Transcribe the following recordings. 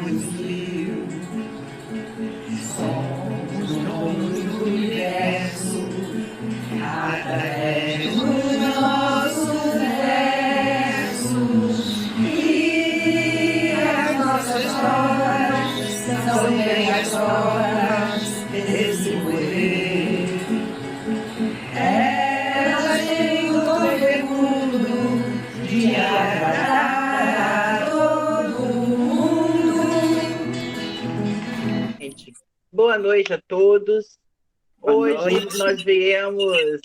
Brasil. Somos donos do universo, através dos nossos versos. E as nossas histórias são bem as horas desse poder. Elas têm o tom fecundo de agradar a todo mundo. Boa noite a todos. Boa Hoje noite. nós viemos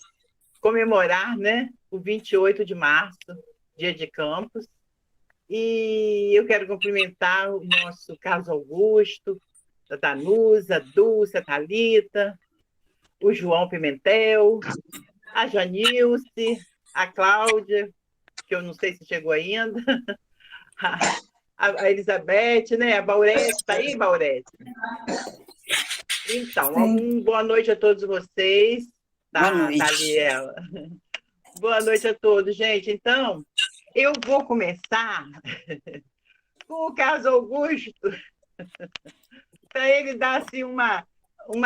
comemorar, né, o 28 de março, Dia de Campos. E eu quero cumprimentar o nosso Carlos Augusto, a Danusa, a Dulce, a Thalita, o João Pimentel, a Janilce, a Cláudia, que eu não sei se chegou ainda, a Elizabeth, né? A Baurete, está aí, Baurete? Então, boa noite a todos vocês. Boa noite. Tá ali ela. Boa noite a todos, gente. Então, eu vou começar com o Carlos Augusto, para ele dar assim, uma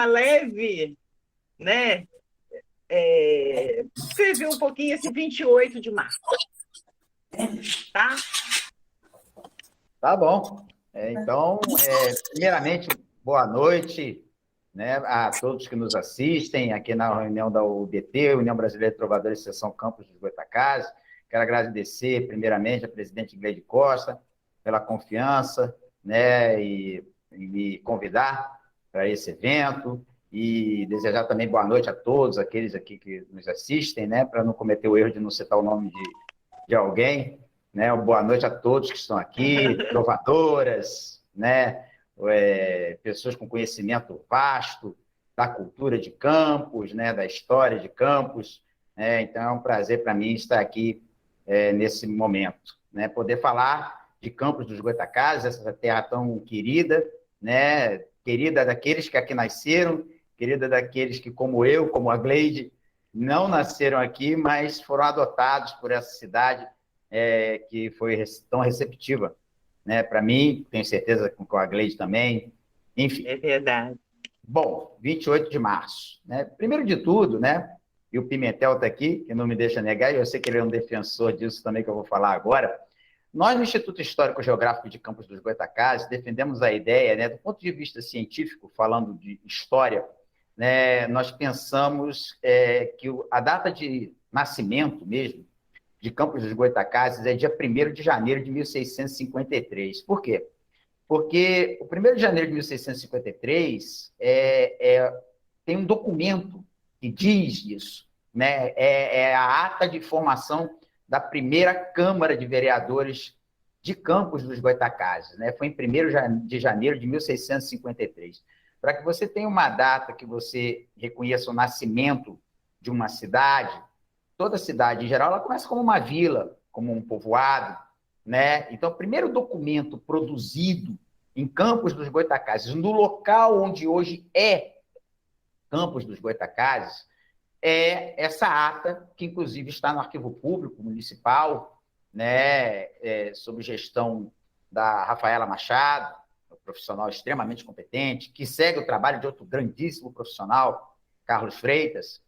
leve, né? Escrever um pouquinho esse 28 de março. Tá? Tá bom. Então, primeiramente, boa noite, né, a todos que nos assistem aqui na reunião da UBT, União Brasileira de Trovadores, Seção Campos dos Goytacazes. Quero agradecer, primeiramente, a presidente Gleide Costa pela confiança, né, e me convidar para esse evento, e desejar também boa noite a todos aqueles aqui que nos assistem, né, para não cometer o erro de não citar o nome de alguém, né? Boa noite a todos que estão aqui, trovadoras, né? Pessoas com conhecimento vasto da cultura de Campos, né? Da história de Campos, né? Então é um prazer para mim estar aqui nesse momento, né? Poder falar de Campos dos Goytacazes, essa terra tão querida, né? Querida daqueles que aqui nasceram, querida daqueles que, como eu, como a Gleide, não nasceram aqui, mas foram adotados por essa cidade que foi tão receptiva, né? Para mim, tenho certeza que com a Gleide também, enfim. É verdade. Bom, 28 de março, né? Primeiro de tudo, né? E o Pimentel está aqui, que não me deixa negar, e eu sei que ele é um defensor disso também, que eu vou falar agora. Nós, no Instituto Histórico Geográfico de Campos dos Goytacazes, defendemos a ideia, né, do ponto de vista científico, falando de história, né, nós pensamos que a data de nascimento mesmo de Campos dos Goytacazes é dia 1º de janeiro de 1653. Por quê? Porque o 1º de janeiro de 1653 tem um documento que diz isso, né? É a ata de formação da primeira Câmara de Vereadores de Campos dos Goytacazes, né? Foi em 1º de janeiro de 1653. Para que você tenha uma data que você reconheça o nascimento de uma cidade, toda cidade, em geral, ela começa como uma vila, como um povoado, né? Então, o primeiro documento produzido em Campos dos Goytacazes, no local onde hoje é Campos dos Goytacazes, é essa ata, que inclusive está no Arquivo Público Municipal, né? Sob gestão da Rafaela Machado, um profissional extremamente competente, que segue o trabalho de outro grandíssimo profissional, Carlos Freitas,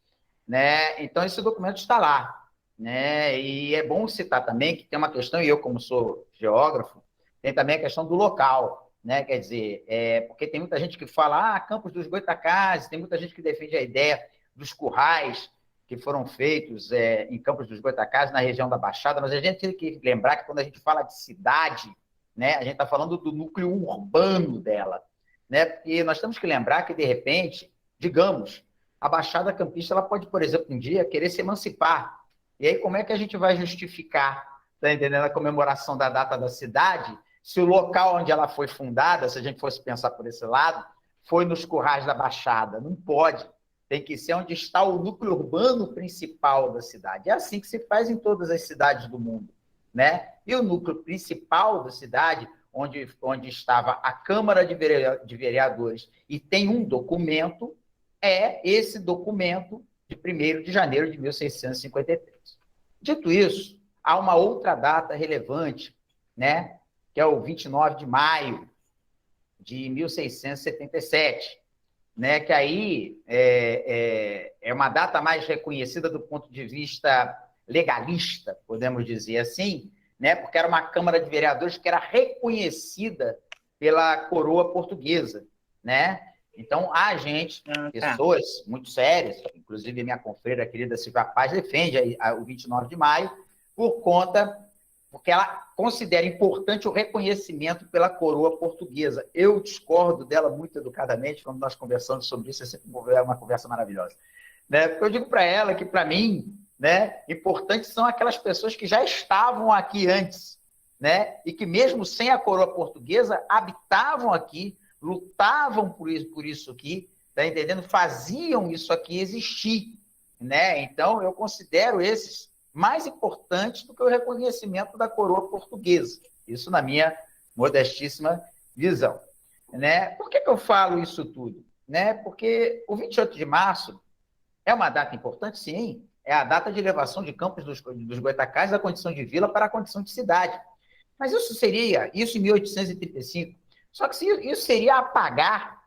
né? Então, esse documento está lá, né? E é bom citar também que tem uma questão, e eu, como sou geógrafo, tem também a questão do local, né? Quer dizer, porque tem muita gente que fala, Campos dos Goytacazes, tem muita gente que defende a ideia dos currais que foram feitos em Campos dos Goytacazes, na região da Baixada, mas a gente tem que lembrar que quando a gente fala de cidade, né, a gente está falando do núcleo urbano dela, né? Porque nós temos que lembrar que, de repente, digamos, a Baixada Campista ela pode, por exemplo, um dia querer se emancipar. E aí, como é que a gente vai justificar, tá entendendo, a comemoração da data da cidade, se o local onde ela foi fundada, se a gente fosse pensar por esse lado, foi nos currais da Baixada? Não pode. Tem que ser onde está o núcleo urbano principal da cidade. É assim que se faz em todas as cidades do mundo, né? E o núcleo principal da cidade, onde estava a Câmara de Vereadores, e tem um documento, é esse documento de 1º de janeiro de 1653. Dito isso, há uma outra data relevante, né, que é o 29 de maio de 1677, né, que aí é uma data mais reconhecida do ponto de vista legalista, podemos dizer assim, né, porque era uma Câmara de Vereadores que era reconhecida pela coroa portuguesa, né? Então, há gente, pessoas muito sérias, inclusive a minha confreira querida Silvia Paz defende o 29 de maio, porque ela considera importante o reconhecimento pela coroa portuguesa. Eu discordo dela muito educadamente, quando nós conversamos sobre isso, é sempre uma conversa maravilhosa. Né? Porque eu digo para ela que, para mim, né, importantes são aquelas pessoas que já estavam aqui antes, né, e que mesmo sem a coroa portuguesa habitavam aqui, lutavam por isso aqui, tá entendendo? Faziam isso aqui existir, né? Então eu considero esses mais importantes do que o reconhecimento da coroa portuguesa. Isso na minha modestíssima visão, né? Por que eu falo isso tudo, né? Porque o 28 de março é uma data importante, sim. É a data de elevação de Campos dos Goytacazes da condição de vila para a condição de cidade. Mas isso em 1835. Só que isso seria apagar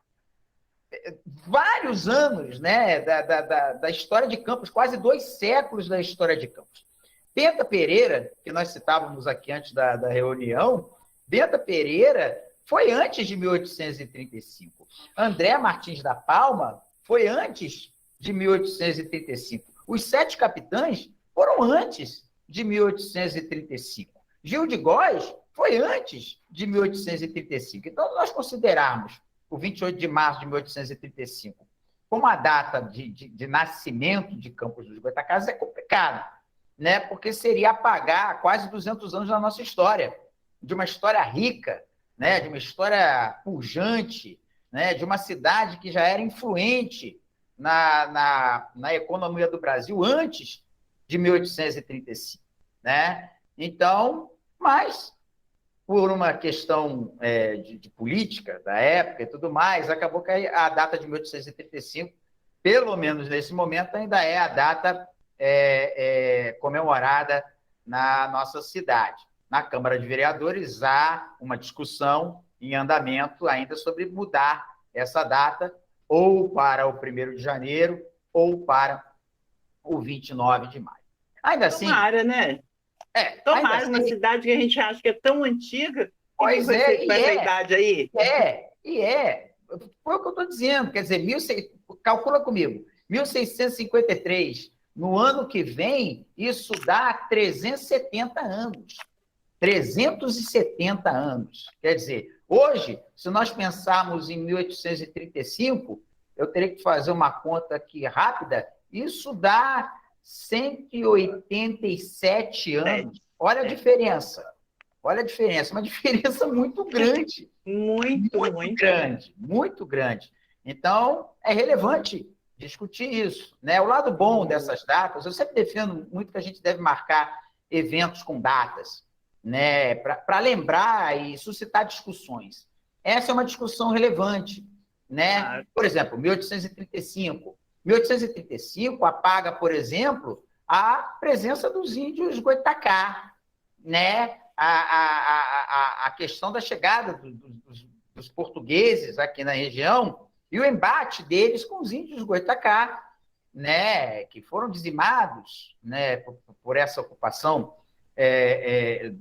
vários anos, né, da história de Campos, quase 2 séculos da história de Campos. Benta Pereira, que nós citávamos aqui antes da reunião, Benta Pereira foi antes de 1835. André Martins da Palma foi antes de 1835. Os 7 capitães foram antes de 1835. Gil de Góes foi antes de 1835. Então, nós considerarmos o 28 de março de 1835 como a data de nascimento de Campos dos Goytacazes é complicado, né? Porque seria apagar quase 200 anos da nossa história, de uma história rica, né? De uma história pujante, né? De uma cidade que já era influente na economia do Brasil antes de 1835, né? Então, mas por uma questão de política da época e tudo mais, acabou que a data de 1835, pelo menos nesse momento, ainda é a data comemorada na nossa cidade. Na Câmara de Vereadores há uma discussão em andamento ainda sobre mudar essa data ou para o 1º de janeiro ou para o 29 de maio. Ainda assim... Tomara, né? Tomara, uma cidade que a gente acha que é tão antiga, pois com essa idade aí. Foi o que eu estou dizendo, quer dizer, calcula comigo, 1653, no ano que vem, isso dá 370 anos. 370 anos. Quer dizer, hoje, se nós pensarmos em 1835, eu teria que fazer uma conta aqui rápida, isso dá 187 anos. Olha a diferença. Olha a diferença. Uma diferença muito grande. Muito grande. Muito grande. Então, é relevante discutir isso, né? O lado bom dessas datas, eu sempre defendo muito que a gente deve marcar eventos com datas, né? Para lembrar e suscitar discussões. Essa é uma discussão relevante, né? Por exemplo, 1835. 1835 apaga, por exemplo, a presença dos índios Goitacá, né? A questão da chegada dos portugueses aqui na região e o embate deles com os índios Goitacá, né? Que foram dizimados, né? por essa ocupação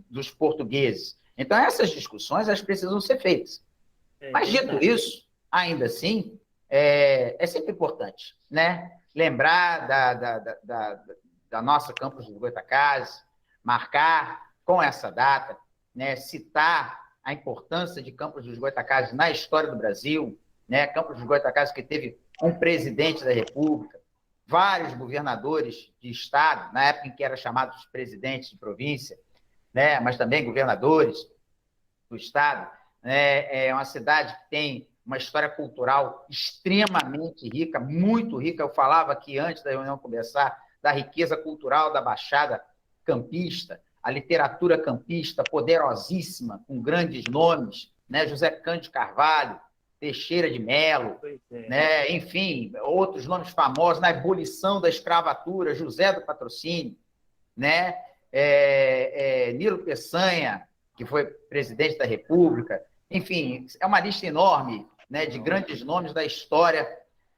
dos portugueses. Então, essas discussões elas precisam ser feitas. Mas, dito isso, ainda assim, é sempre importante, né? Lembrar da nossa Campos dos Goytacazes, marcar com essa data, né? Citar a importância de Campos dos Goytacazes na história do Brasil, né? Campos dos Goytacazes que teve um presidente da República, vários governadores de estado, na época em que eram chamados presidentes de província, né? Mas também governadores do estado. É uma cidade que tem uma história cultural extremamente rica, muito rica. Eu falava aqui antes da reunião começar da riqueza cultural da Baixada Campista, a literatura campista poderosíssima, com grandes nomes, né? José Cândido Carvalho, Teixeira de Melo, né? Enfim, outros nomes famosos, na ebulição da escravatura, José do Patrocínio, né? Nilo Peçanha, que foi presidente da República. enfim, é uma lista enorme, né, de grandes nomes da história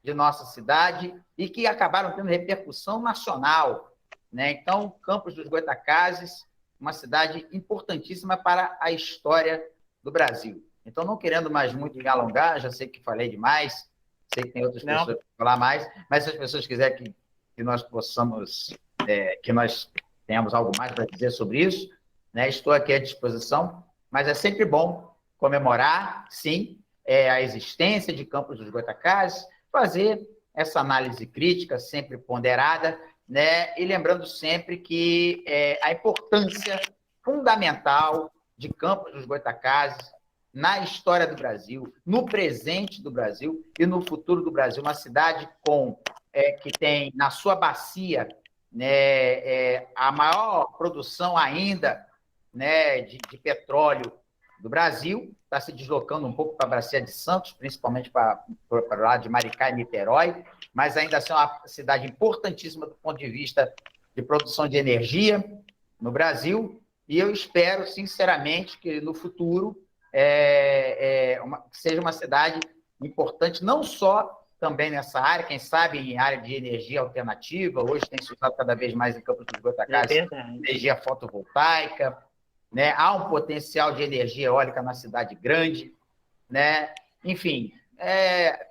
de nossa cidade e que acabaram tendo repercussão nacional, né? Então, Campos dos Goytacazes, uma cidade importantíssima para a história do Brasil. Então, não querendo mais muito me alongar, já sei que falei demais, sei que tem outras pessoas que falar mais, mas se as pessoas quiserem que nós possamos, que nós tenhamos algo mais para dizer sobre isso, né, estou aqui à disposição, mas é sempre bom comemorar, sim, a existência de Campos dos Goytacazes, fazer essa análise crítica sempre ponderada, né, e lembrando sempre que a importância fundamental de Campos dos Goytacazes na história do Brasil, no presente do Brasil e no futuro do Brasil. Uma cidade que tem na sua bacia, né, a maior produção ainda, né, de petróleo do Brasil, está se deslocando um pouco para a Bacia de Santos, principalmente para lá de Maricá e Niterói, mas ainda assim é uma cidade importantíssima do ponto de vista de produção de energia no Brasil, e eu espero, sinceramente, que no futuro seja uma cidade importante, não só também nessa área, quem sabe em área de energia alternativa, hoje tem se usado cada vez mais em Campos dos Goytacazes, energia fotovoltaica, né? Há um potencial de energia eólica na cidade grande, né? Enfim,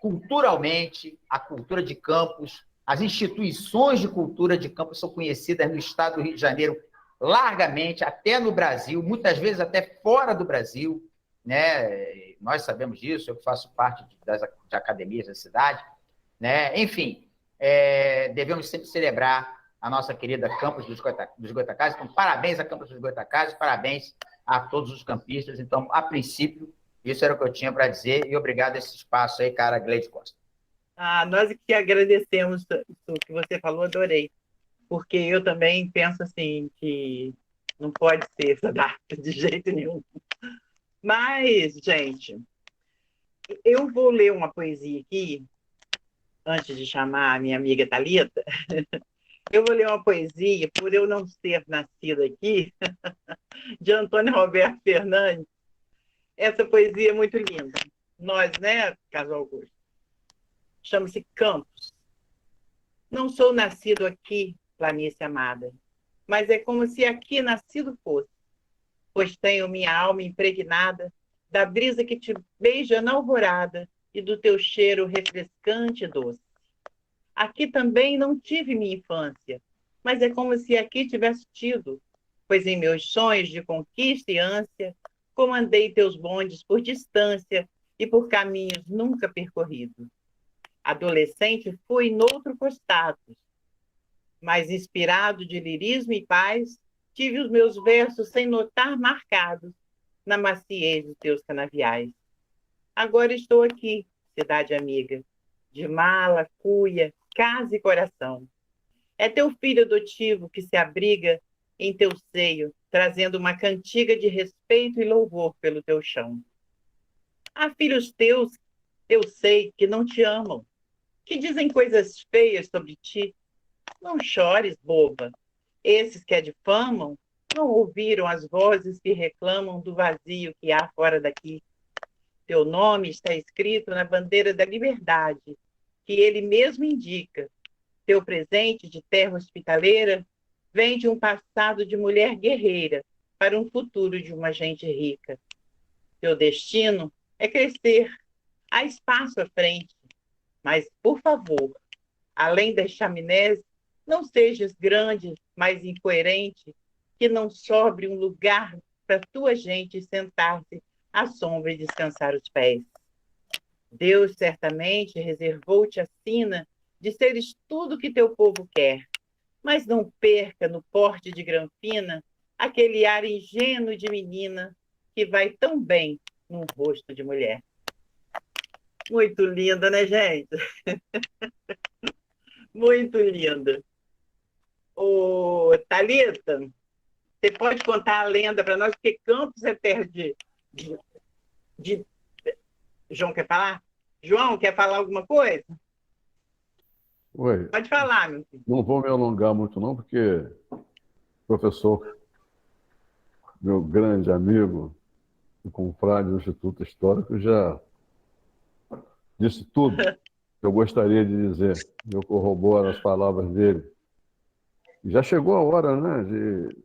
culturalmente, a cultura de Campos, as instituições de cultura de Campos são conhecidas no estado do Rio de Janeiro largamente, até no Brasil, muitas vezes até fora do Brasil, né? Nós sabemos disso, eu faço parte de academias da cidade, né? Enfim, devemos sempre celebrar a nossa querida Campos dos Goytacazes. Então, parabéns a Campos dos Goytacazes, parabéns a todos os campistas. Então, a princípio, isso era o que eu tinha para dizer, e obrigado a esse espaço aí, cara, Gleide Costa. Nós que agradecemos o que você falou, adorei, porque eu também penso assim, que não pode ser essa data de jeito nenhum. Mas, gente, eu vou ler uma poesia aqui, antes de chamar a minha amiga Thalita. Eu vou ler uma poesia, por eu não ser nascida aqui, de Antônio Roberto Fernandes. Essa poesia é muito linda. Nós, né, Caso Augusto? Chama-se Campos. Não sou nascido aqui, planície amada, mas é como se aqui nascido fosse, pois tenho minha alma impregnada da brisa que te beija na alvorada e do teu cheiro refrescante e doce. Aqui também não tive minha infância, mas é como se aqui tivesse tido, pois em meus sonhos de conquista e ânsia, comandei teus bondes por distância e por caminhos nunca percorridos. Adolescente fui noutro costado, mas inspirado de lirismo e paz, tive os meus versos sem notar marcados na maciez dos teus canaviais. Agora estou aqui, cidade amiga, de mala, cuia, casa e coração. É teu filho adotivo que se abriga em teu seio, trazendo uma cantiga de respeito e louvor pelo teu chão. Há filhos teus, eu sei, que não te amam, que dizem coisas feias sobre ti. Não chores, boba. Esses que a difamam não ouviram as vozes que reclamam do vazio que há fora daqui. Teu nome está escrito na bandeira da liberdade, que ele mesmo indica. Teu presente de terra hospitaleira vem de um passado de mulher guerreira para um futuro de uma gente rica. Teu destino é crescer, há espaço à frente, mas, por favor, além das chaminés, não sejas grande, mas incoerente, que não sobre um lugar para tua gente sentar-se à sombra e descansar os pés. Deus certamente reservou-te a sina de seres tudo que teu povo quer, mas não perca no porte de granfina aquele ar ingênuo de menina que vai tão bem num rosto de mulher. Muito linda, né, gente? Muito linda. Ô, Thalita, você pode contar a lenda para nós, porque Campos é terra de... João quer falar? João, quer falar alguma coisa? Oi. Pode falar, meu filho. Não vou me alongar muito não, porque o professor, meu grande amigo, o confrade do Instituto Histórico já disse tudo que eu gostaria de dizer. Eu corroboro as palavras dele. Já chegou a hora, né, de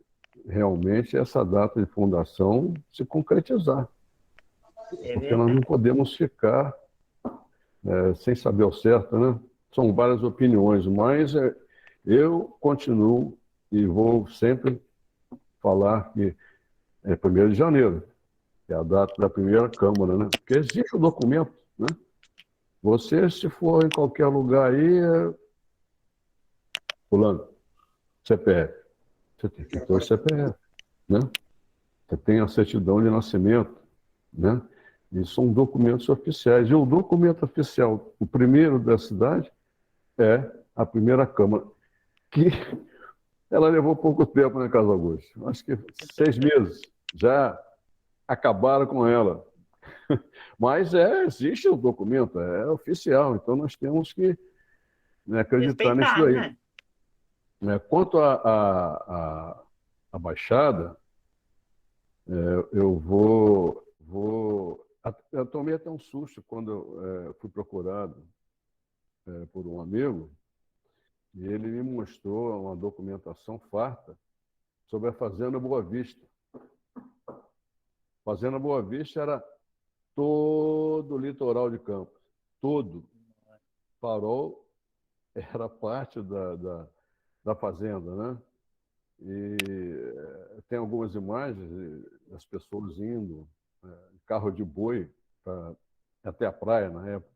realmente essa data de fundação se concretizar. É Porque nós não verdade. podemos ficar sem saber ao certo, né? São várias opiniões, mas eu continuo e vou sempre falar que é 1º de janeiro, que é a data da primeira Câmara, né? Porque existe o documento, né? Você, se for em qualquer lugar aí, fulano, CPF, você tem que ter o CPF, né? Você tem a certidão de nascimento, né? E são documentos oficiais. E o documento oficial, o primeiro da cidade, é a primeira Câmara, que ela levou pouco tempo, né, Carlos Augusto? Acho que 6 meses. Já acabaram com ela. Mas existe o documento, é oficial, então nós temos que, né, acreditar nisso Respeitar, daí. né? Quanto à Baixada, eu eu tomei até um susto quando eu fui procurado por um amigo, e ele me mostrou uma documentação farta sobre a Fazenda Boa Vista. Fazenda Boa Vista era todo o litoral de Campos, todo. Farol era parte da fazenda, né? E tem algumas imagens das pessoas indo em carro de boi até a praia, na época,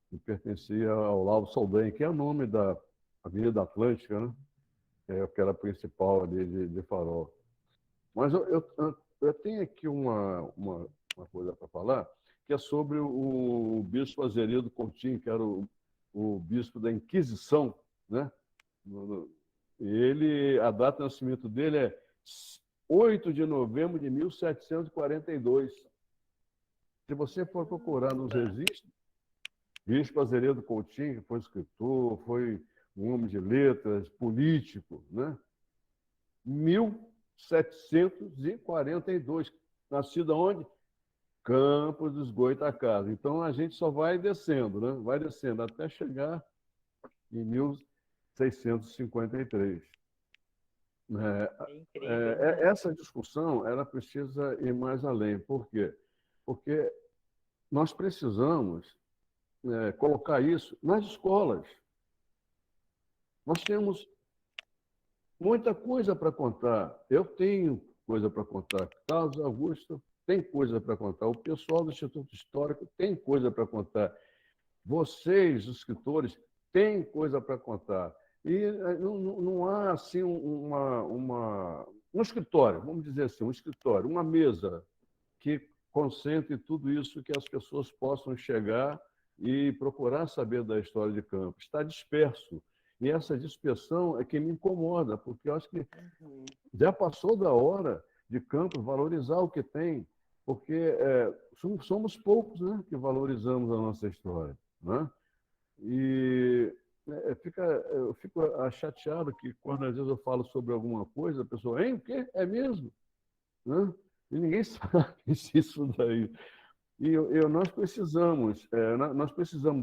que pertencia ao Lauro Saldanha, que é o nome da Avenida Atlântica, né? Que era a principal ali de Farol. Mas eu tenho aqui uma coisa para falar, que é sobre o bispo Azeredo Coutinho, que era o bispo da Inquisição, né? A data de nascimento dele é 8 de novembro de 1742. Se você for procurar nos registros, bispo Azeredo Coutinho, que foi escritor, foi um homem de letras, político, né? 1742. Nascido onde? Campos dos Goytacazes. Então a gente só vai descendo, né? Vai descendo até chegar em 1653. É incrível, né? Essa discussão ela precisa ir mais além. Por quê? Porque nós precisamos colocar isso nas escolas. Nós temos muita coisa para contar. Eu tenho coisa para contar. Carlos Augusto tem coisa para contar. O pessoal do Instituto Histórico tem coisa para contar. Vocês, os escritores, têm coisa para contar. E não há assim um escritório, vamos dizer assim, um escritório, uma mesa que concentre tudo isso, que as pessoas possam chegar e procurar saber da história de Campos. Está disperso. E essa dispersão é que me incomoda, porque eu acho que já passou da hora de Campos valorizar o que tem, porque somos poucos, né, que valorizamos a nossa história, né? E eu fico chateado que quando às vezes eu falo sobre alguma coisa, a pessoa, hein, o quê? É mesmo? Né? E ninguém sabe isso daí. E nós precisamos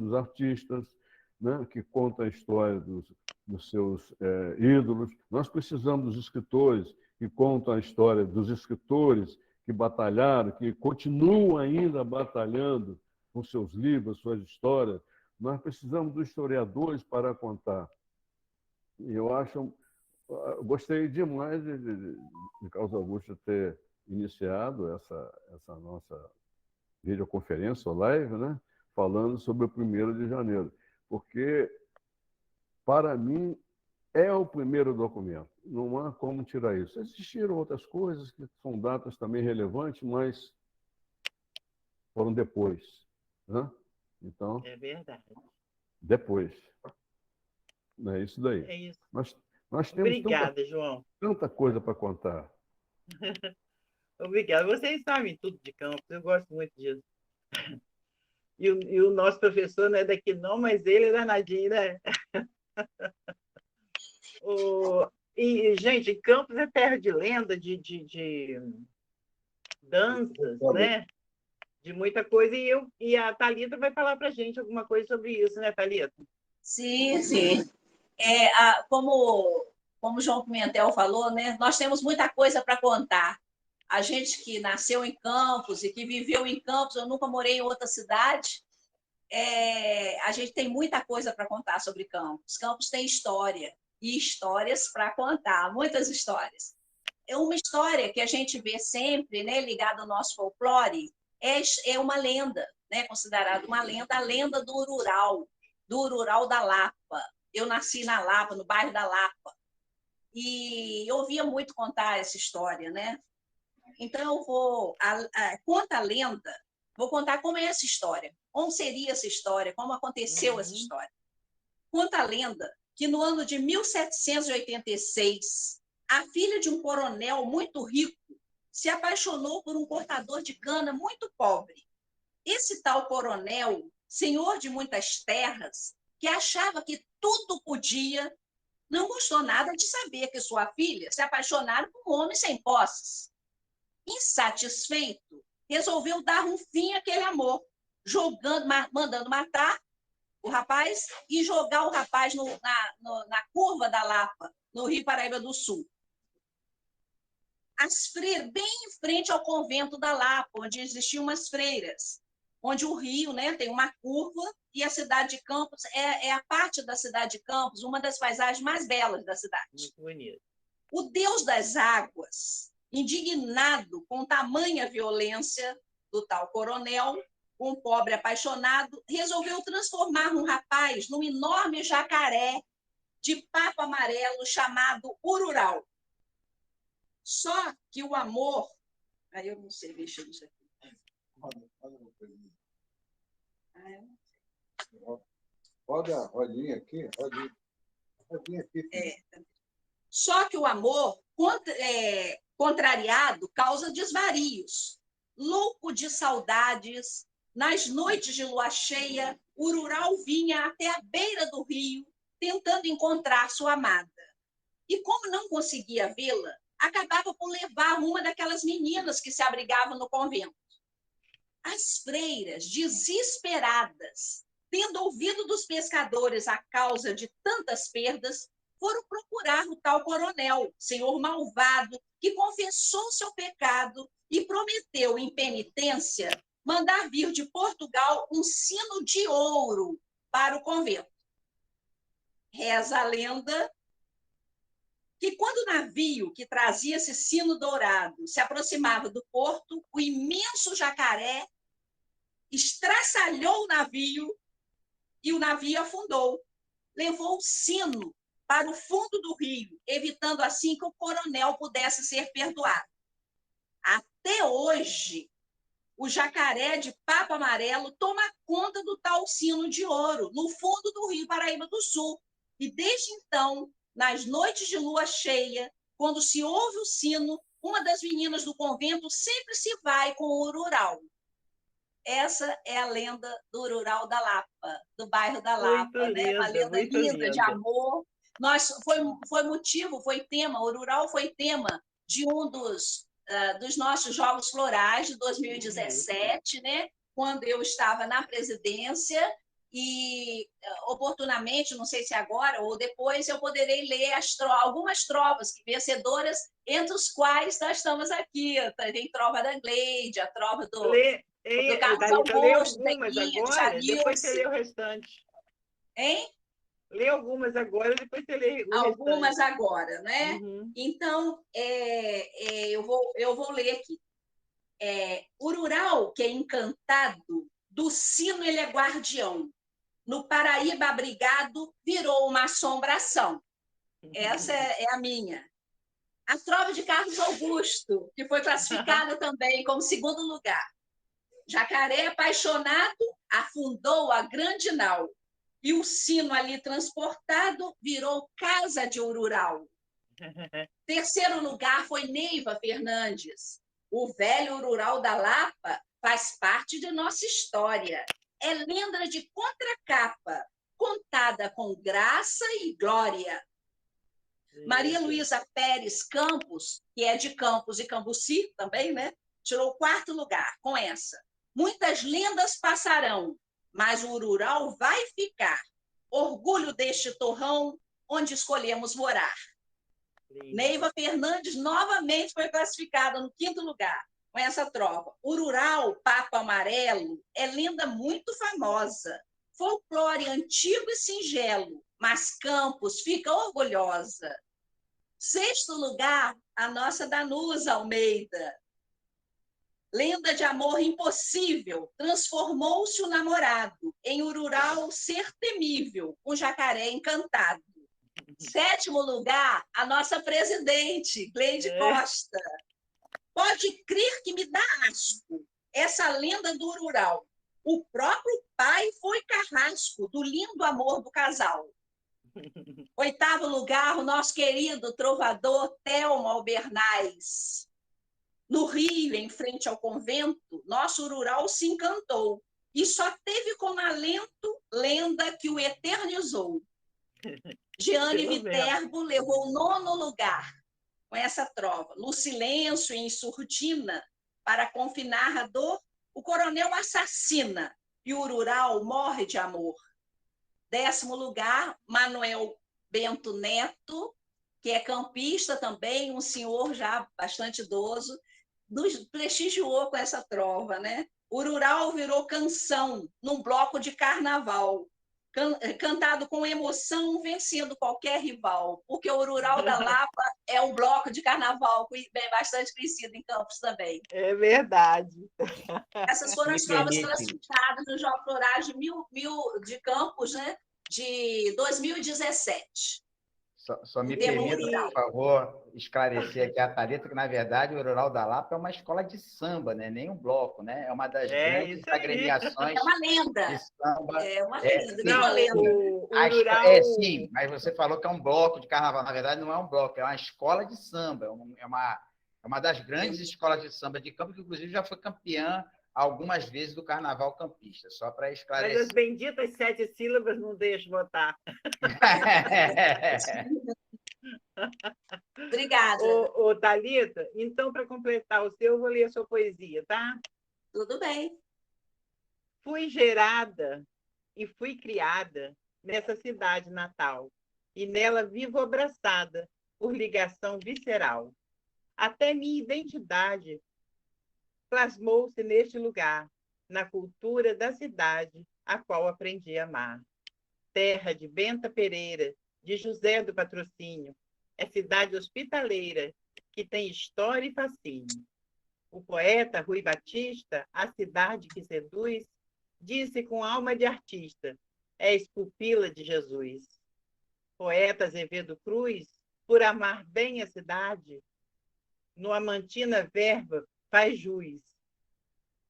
dos artistas, né, que contam a história dos seus ídolos. Nós precisamos dos escritores que contam a história dos escritores que batalharam, que continuam ainda batalhando com seus livros, suas histórias. Nós precisamos dos historiadores para contar. E eu gostei demais de Carlos Augusto ter iniciado essa nossa videoconferência ou live, né? Falando sobre o 1º de janeiro. Porque, para mim, é o primeiro documento. Não há como tirar isso. Existiram outras coisas que são datas também relevantes, mas foram depois, né? Então, É verdade. depois. É isso daí. É isso. Nós temos Obrigada, João. tanta coisa para contar. Obrigada. Vocês sabem tudo de Campos, eu gosto muito disso. E o nosso professor não é daqui não, mas ele é danadinho, né? E, gente, Campos é terra de lenda, de danças, né? De muita coisa, e a Thalita vai falar para a gente alguma coisa sobre isso, né, Thalita? Sim, sim. Como o João Pimentel falou, né, nós temos muita coisa para contar. A gente que nasceu em Campos e que viveu em Campos, eu nunca morei em outra cidade, a gente tem muita coisa para contar sobre Campos. Campos tem história, e histórias para contar, muitas histórias. Uma história que a gente vê sempre, né, ligada ao nosso folclore, é uma lenda, né, considerada uma lenda, a lenda do Urural da Lapa. Eu nasci na Lapa, no bairro da Lapa, e eu ouvia muito contar essa história, né? Então, conta a lenda, vou contar como é essa história, como seria essa história, como aconteceu essa história. Conta a lenda que no ano de 1786, a filha de um coronel muito rico se apaixonou por um cortador de cana muito pobre. Esse tal coronel, senhor de muitas terras, que achava que tudo podia, não gostou nada de saber que sua filha se apaixonara por um homem sem posses. Insatisfeito, resolveu dar um fim àquele amor, mandando matar o rapaz e jogar o rapaz na curva da Lapa, no Rio Paraíba do Sul. As freiras, bem em frente ao convento da Lapa, onde existiam umas freiras, onde o rio, né, tem uma curva, e a cidade de Campos é a parte da cidade de Campos, uma das paisagens mais belas da cidade. Muito bonito. O deus das águas, indignado com tamanha violência do tal coronel, um pobre apaixonado, resolveu transformar um rapaz num enorme jacaré de papo amarelo chamado Urural. Só que o amor... Aí eu não sei mexer nisso aqui. Roda a rodinha aqui, rodinha aqui. Só que o amor, contrariado, causa desvarios. Louco de saudades, nas noites de lua cheia, o Urural vinha até a beira do rio, tentando encontrar sua amada. E como não conseguia vê-la, acabava por levar uma daquelas meninas que se abrigavam no convento. As freiras, desesperadas, tendo ouvido dos pescadores a causa de tantas perdas, foram procurar o tal coronel, senhor malvado, que confessou seu pecado e prometeu, em penitência, mandar vir de Portugal um sino de ouro para o convento. Reza a lenda que quando o navio que trazia esse sino dourado se aproximava do porto, o imenso jacaré estraçalhou o navio e o navio afundou. Levou o sino para o fundo do rio, evitando assim que o coronel pudesse ser perdoado. Até hoje, o jacaré de papo amarelo toma conta do tal sino de ouro, no fundo do Rio Paraíba do Sul. E desde então, nas noites de lua cheia, quando se ouve o sino, uma das meninas do convento sempre se vai com o Urural. Essa é a lenda do Urural da Lapa, do bairro da Lapa, Muito né? Uma linda, lenda muito linda de linda. amor. Foi tema, o Urural foi tema de um dos nossos Jogos Florais de 2017, né? Quando eu estava na presidência e, oportunamente, não sei se agora ou depois, eu poderei ler algumas trovas vencedoras, entre os quais nós estamos aqui. Tem trova da Gleide, a trova do Carlos Thalita, lê Augusto, algumas Zequinha, agora, depois você Janilce. lê o restante. Hein? Lê algumas agora, depois você lê o Algumas restante. agora, né? Uhum. Então, eu vou ler aqui. Urural, que é encantado, do sino ele é guardião. No Paraíba abrigado, virou uma assombração. Essa é a minha. A trova de Carlos Augusto, que foi classificada também como segundo lugar. Jacaré apaixonado afundou a grande nau, e o sino ali transportado virou casa de Urural. Terceiro lugar foi Neiva Fernandes. O velho Urural da Lapa faz parte de nossa história. É lenda de contracapa, contada com graça e glória. Maria Luísa Pérez Campos, que é de Campos e Cambuci também, né? tirou o 4º lugar com essa. Muitas lendas passarão, mas o Urural vai ficar. Orgulho deste torrão onde escolhemos morar. Neiva Fernandes novamente foi classificada no 5º lugar com essa trova. Urural, Papo Amarelo, é lenda muito famosa. Folclore antigo e singelo, mas Campos fica orgulhosa. 6º lugar, a nossa Danusa Almeida. Lenda de amor impossível, transformou-se o namorado em Urural ser temível, um jacaré encantado. 7º lugar, a nossa presidente, Gleide Costa. Pode crer que me dá asco essa lenda do Urural. O próprio pai foi carrasco do lindo amor do casal. 8º lugar, o nosso querido trovador Telmo Albernaz. No Rio, em frente ao convento, nosso Urural se encantou e só teve como alento lenda que o eternizou. Jeane Viterbo levou o 9º lugar com essa trova. No silêncio e em surdina, para confinar a dor, o coronel assassina e o Urural morre de amor. 10º lugar, Manuel Bento Neto, que é campista também, um senhor já bastante idoso, nos prestigiou com essa trova, né? O Urural virou canção num bloco de carnaval, cantado com emoção, vencendo qualquer rival, porque o Urural da Lapa é um bloco de carnaval bastante conhecido em Campos também. É verdade. Essas foram as provas classificadas nos Jogos Rurais de Campos, né? De 2017. Só me permita, por favor, esclarecer aqui a Thalita, que, na verdade, o Urural da Lapa é uma escola de samba, né? Nem um bloco, né? É uma das grandes agremiações é uma lenda. de samba. É uma lenda, não, uma lenda. O Urural... sim, mas você falou que é um bloco de carnaval. Na verdade, não é um bloco, é uma escola de samba. É uma das grandes escolas de samba de Campos, que, inclusive, já foi campeã algumas vezes do carnaval campista, só para esclarecer. Mas as benditas 7 sílabas não deixam votar. Obrigada. Ô, Thalita, então, para completar o seu, eu vou ler a sua poesia, tá? Tudo bem. Fui gerada e fui criada nessa cidade natal, e nela vivo abraçada por ligação visceral. Até minha identidade plasmou-se neste lugar, na cultura da cidade, a qual aprendi a amar. Terra de Benta Pereira, de José do Patrocínio, é cidade hospitaleira, que tem história e fascínio. O poeta Rui Batista, a cidade que seduz, disse com alma de artista, és pupila de Jesus. Poeta Azevedo Cruz, por amar bem a cidade, no Amantina verba faz jus,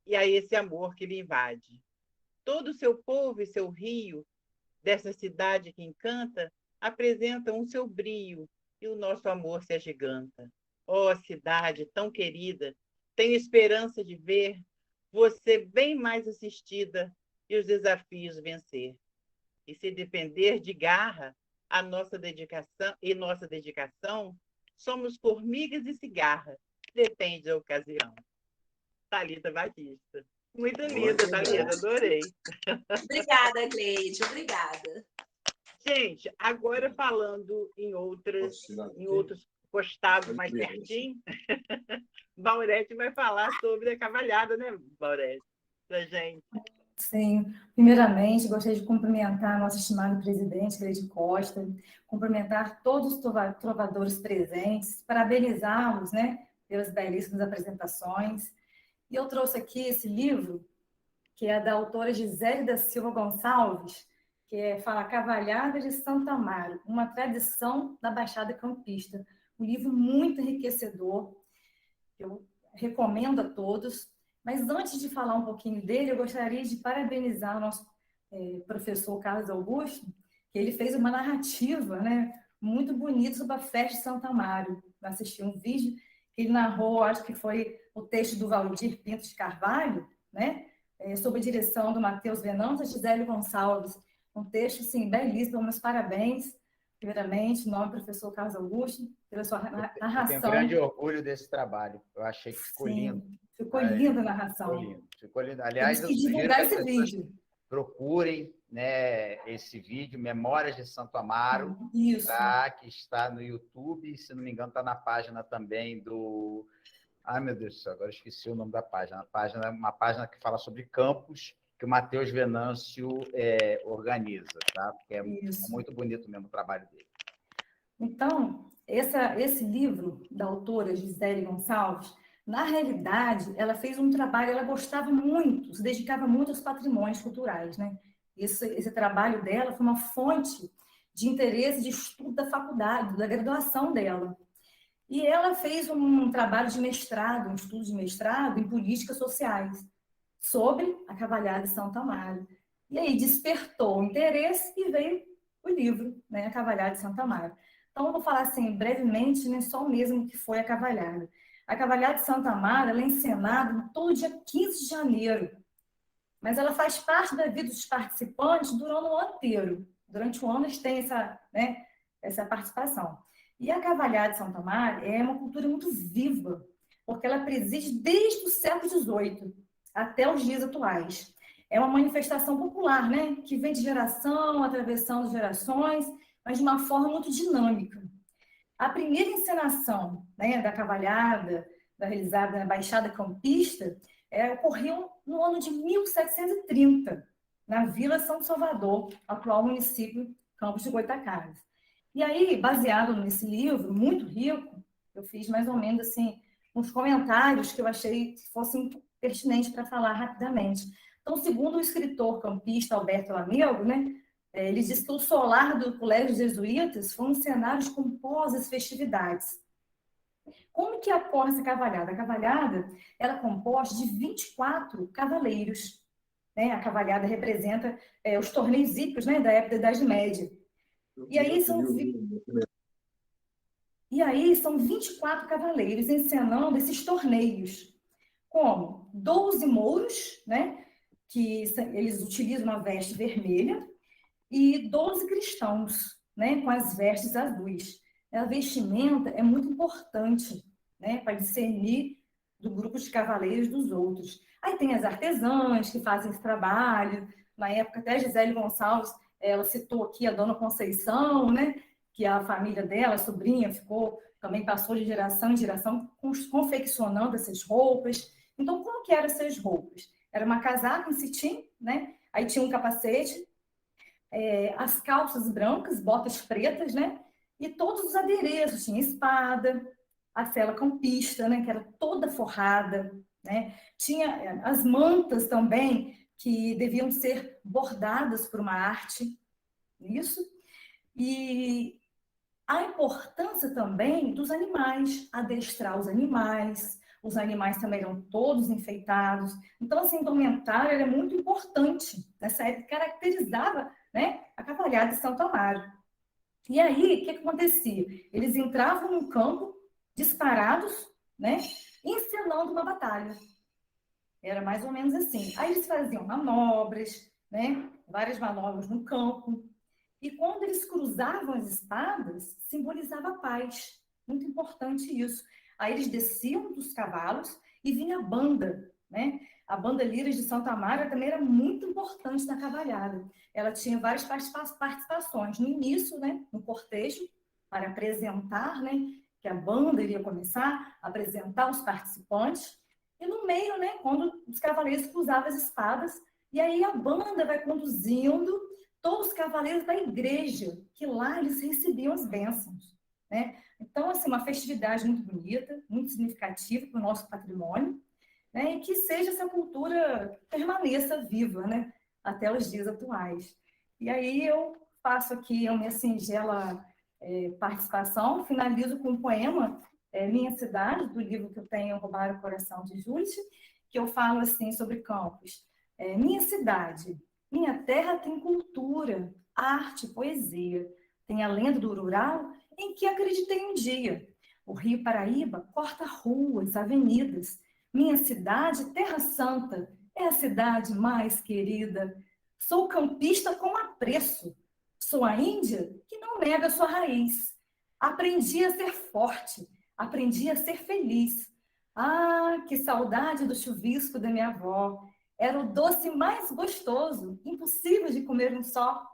e a esse amor que lhe invade. Todo o seu povo e seu rio, dessa cidade que encanta, apresentam o seu brio, e o nosso amor se agiganta. Ó cidade tão querida, tenho esperança de ver você bem mais assistida e os desafios vencer. E se depender de garra, a nossa dedicação, somos formigas e cigarra, depende da ocasião. Thalita Batista. Muito linda, Thalita, adorei. Obrigada, Gleide, obrigada. Gente, agora falando em outros postados mais pertinho, Baurete vai falar sobre a cavalhada, né, Baurete? Pra gente. Sim, primeiramente, gostaria de cumprimentar nosso estimado presidente, Gleide Costa, cumprimentar todos os trovadores presentes, parabenizá-los, né, pelas belíssimas apresentações. E eu trouxe aqui esse livro, que é da autora Gisele da Silva Gonçalves, que fala Cavalhada de Santo Amaro, uma tradição da Baixada Campista. Um livro muito enriquecedor, eu recomendo a todos. Mas antes de falar um pouquinho dele, eu gostaria de parabenizar o nosso professor Carlos Augusto, que ele fez uma narrativa, né, muito bonita sobre a festa de Santo Amaro. Eu assisti um vídeo que ele narrou, acho que foi o texto do Valdir Pinto de Carvalho, né, sob a direção do Matheus Venâncio e Gisele Gonçalves. Um texto, assim, belíssimo, meus parabéns, primeiramente, em nome do professor Carlos Augusto, pela sua narração. Eu tenho grande orgulho desse trabalho, eu achei que ficou lindo. Ficou linda a narração. Ficou lindo, ficou lindo. Aliás, Aliás, temos que divulgar esse vídeo. Procurem, né, esse vídeo, Memórias de Santo Amaro, Isso. Tá, que está no YouTube, se não me engano, está na página também do... Ai, meu Deus do céu, agora esqueci o nome da página. Uma página que fala sobre campos, que o Matheus Venâncio organiza, tá? Porque é muito bonito mesmo o trabalho dele. Então, esse livro da autora Gisele Gonçalves, na realidade, ela fez um trabalho, ela gostava muito, se dedicava muito aos patrimônios culturais, né? Esse trabalho dela foi uma fonte de interesse de estudo da faculdade, da graduação dela. E ela fez um trabalho de mestrado, um estudo de mestrado em políticas sociais, sobre a Cavalhada de Santo Amaro. E aí despertou o interesse e veio o livro, né, A Cavalhada de Santo Amaro. Então, eu vou falar assim, brevemente, né, só mesmo que foi a Cavalhada. A Cavalhada de Santo Amaro, ela é encenada todo dia 15 de janeiro, mas ela faz parte da vida dos participantes durante o ano inteiro. Durante o ano eles têm essa participação. E a Cavalhada de Santo Amaro é uma cultura muito viva, porque ela preside desde o século XVIII até os dias atuais. É uma manifestação popular, né, que vem de geração, atravessando gerações, mas de uma forma muito dinâmica. A primeira encenação, né, da Cavalhada, realizada na Baixada Campista, ocorreu no ano de 1730, na Vila São Salvador, atual município Campos de Goytacazes. E aí, baseado nesse livro, muito rico, eu fiz mais ou menos assim, uns comentários que eu achei que fossem pertinentes para falar rapidamente. Então, segundo o escritor campista Alberto Lamego, né, ele diz que o solar do Colégio dos Jesuítas foi um cenário de pomposas festividades. Como que ocorre essa cavalhada? A cavalhada ela é composta de 24 cavaleiros. Né? A cavalhada representa os torneios hípicos, né, da época da Idade Média. E aí são 24 cavaleiros encenando esses torneios. Como 12 mouros, né, que eles utilizam uma veste vermelha, e 12 cristãos, né, com as vestes azuis. A vestimenta é muito importante, né, para discernir do grupo de cavaleiros dos outros. Aí tem as artesãs que fazem esse trabalho. Na época, até a Gisele Gonçalves, ela citou aqui a Dona Conceição, né, que a família dela, a sobrinha, também passou de geração em geração confeccionando essas roupas. Então, como que eram essas roupas? Era uma casaca, um cetim, né? Aí tinha um capacete, as calças brancas, botas pretas, né? E todos os adereços, tinha espada, a sela campista, né? Que era toda forrada, né? Tinha as mantas também, que deviam ser bordadas por uma arte, isso. E a importância também dos animais, adestrar os animais também eram todos enfeitados. Então, assim, o indumentário é muito importante. Nessa época, caracterizava, né, a cavalhada de Santo Amaro. E aí, o que acontecia? Eles entravam no campo, disparados, né, encenando uma batalha. Era mais ou menos assim. Aí eles faziam manobras, né, várias manobras no campo. E quando eles cruzavam as espadas, simbolizava a paz. Muito importante isso. Aí eles desciam dos cavalos e vinha a banda, né? A banda Liras de Santo Amaro também era muito importante na cavalhada. Ela tinha várias participações. No início, né, no cortejo, para apresentar, né, que a banda iria começar a apresentar os participantes. E no meio, né, quando os cavaleiros cruzavam as espadas, e aí a banda vai conduzindo todos os cavaleiros da igreja, que lá eles recebiam as bênçãos, né? Então, assim, uma festividade muito bonita, muito significativa para o nosso patrimônio, né? E que essa cultura permaneça viva, né? Até os dias atuais. E aí eu faço aqui a minha singela participação, finalizo com um poema, Minha Cidade, do livro que eu tenho, Roubar o Coração de Júlia, que eu falo assim sobre Campos. Minha cidade, minha terra tem cultura, arte, poesia. Tem a lenda do rural em que acreditei um dia. O Rio Paraíba corta ruas, avenidas. Minha cidade, Terra Santa, é a cidade mais querida. Sou campista com apreço. Sou a índia que não nega sua raiz. Aprendi a ser forte, aprendi a ser feliz. Ah, que saudade do chuvisco da minha avó. Era o doce mais gostoso, impossível de comer um só.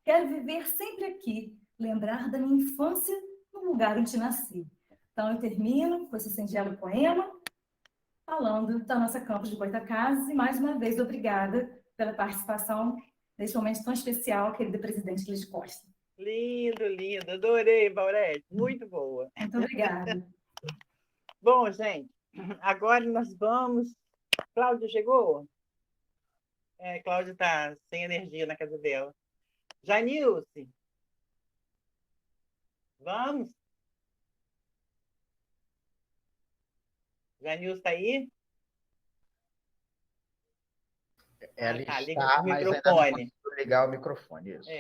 Quero viver sempre aqui, lembrar da minha infância no lugar onde nasci. Então, eu termino com esse singelo poema, falando da nossa campus de Goitacazes, e mais uma vez, obrigada pela participação neste momento tão especial, querida presidente Cris Costa. Lindo, lindo. Adorei, Maurete. Muito boa. Muito obrigada. Bom, gente, agora nós vamos... Cláudia chegou? Cláudia está sem energia na casa dela. Janilce, vamos? Janilce está aí? Ela tá, liga está, o mas ainda não microfone. consigo ligar o microfone. Isso.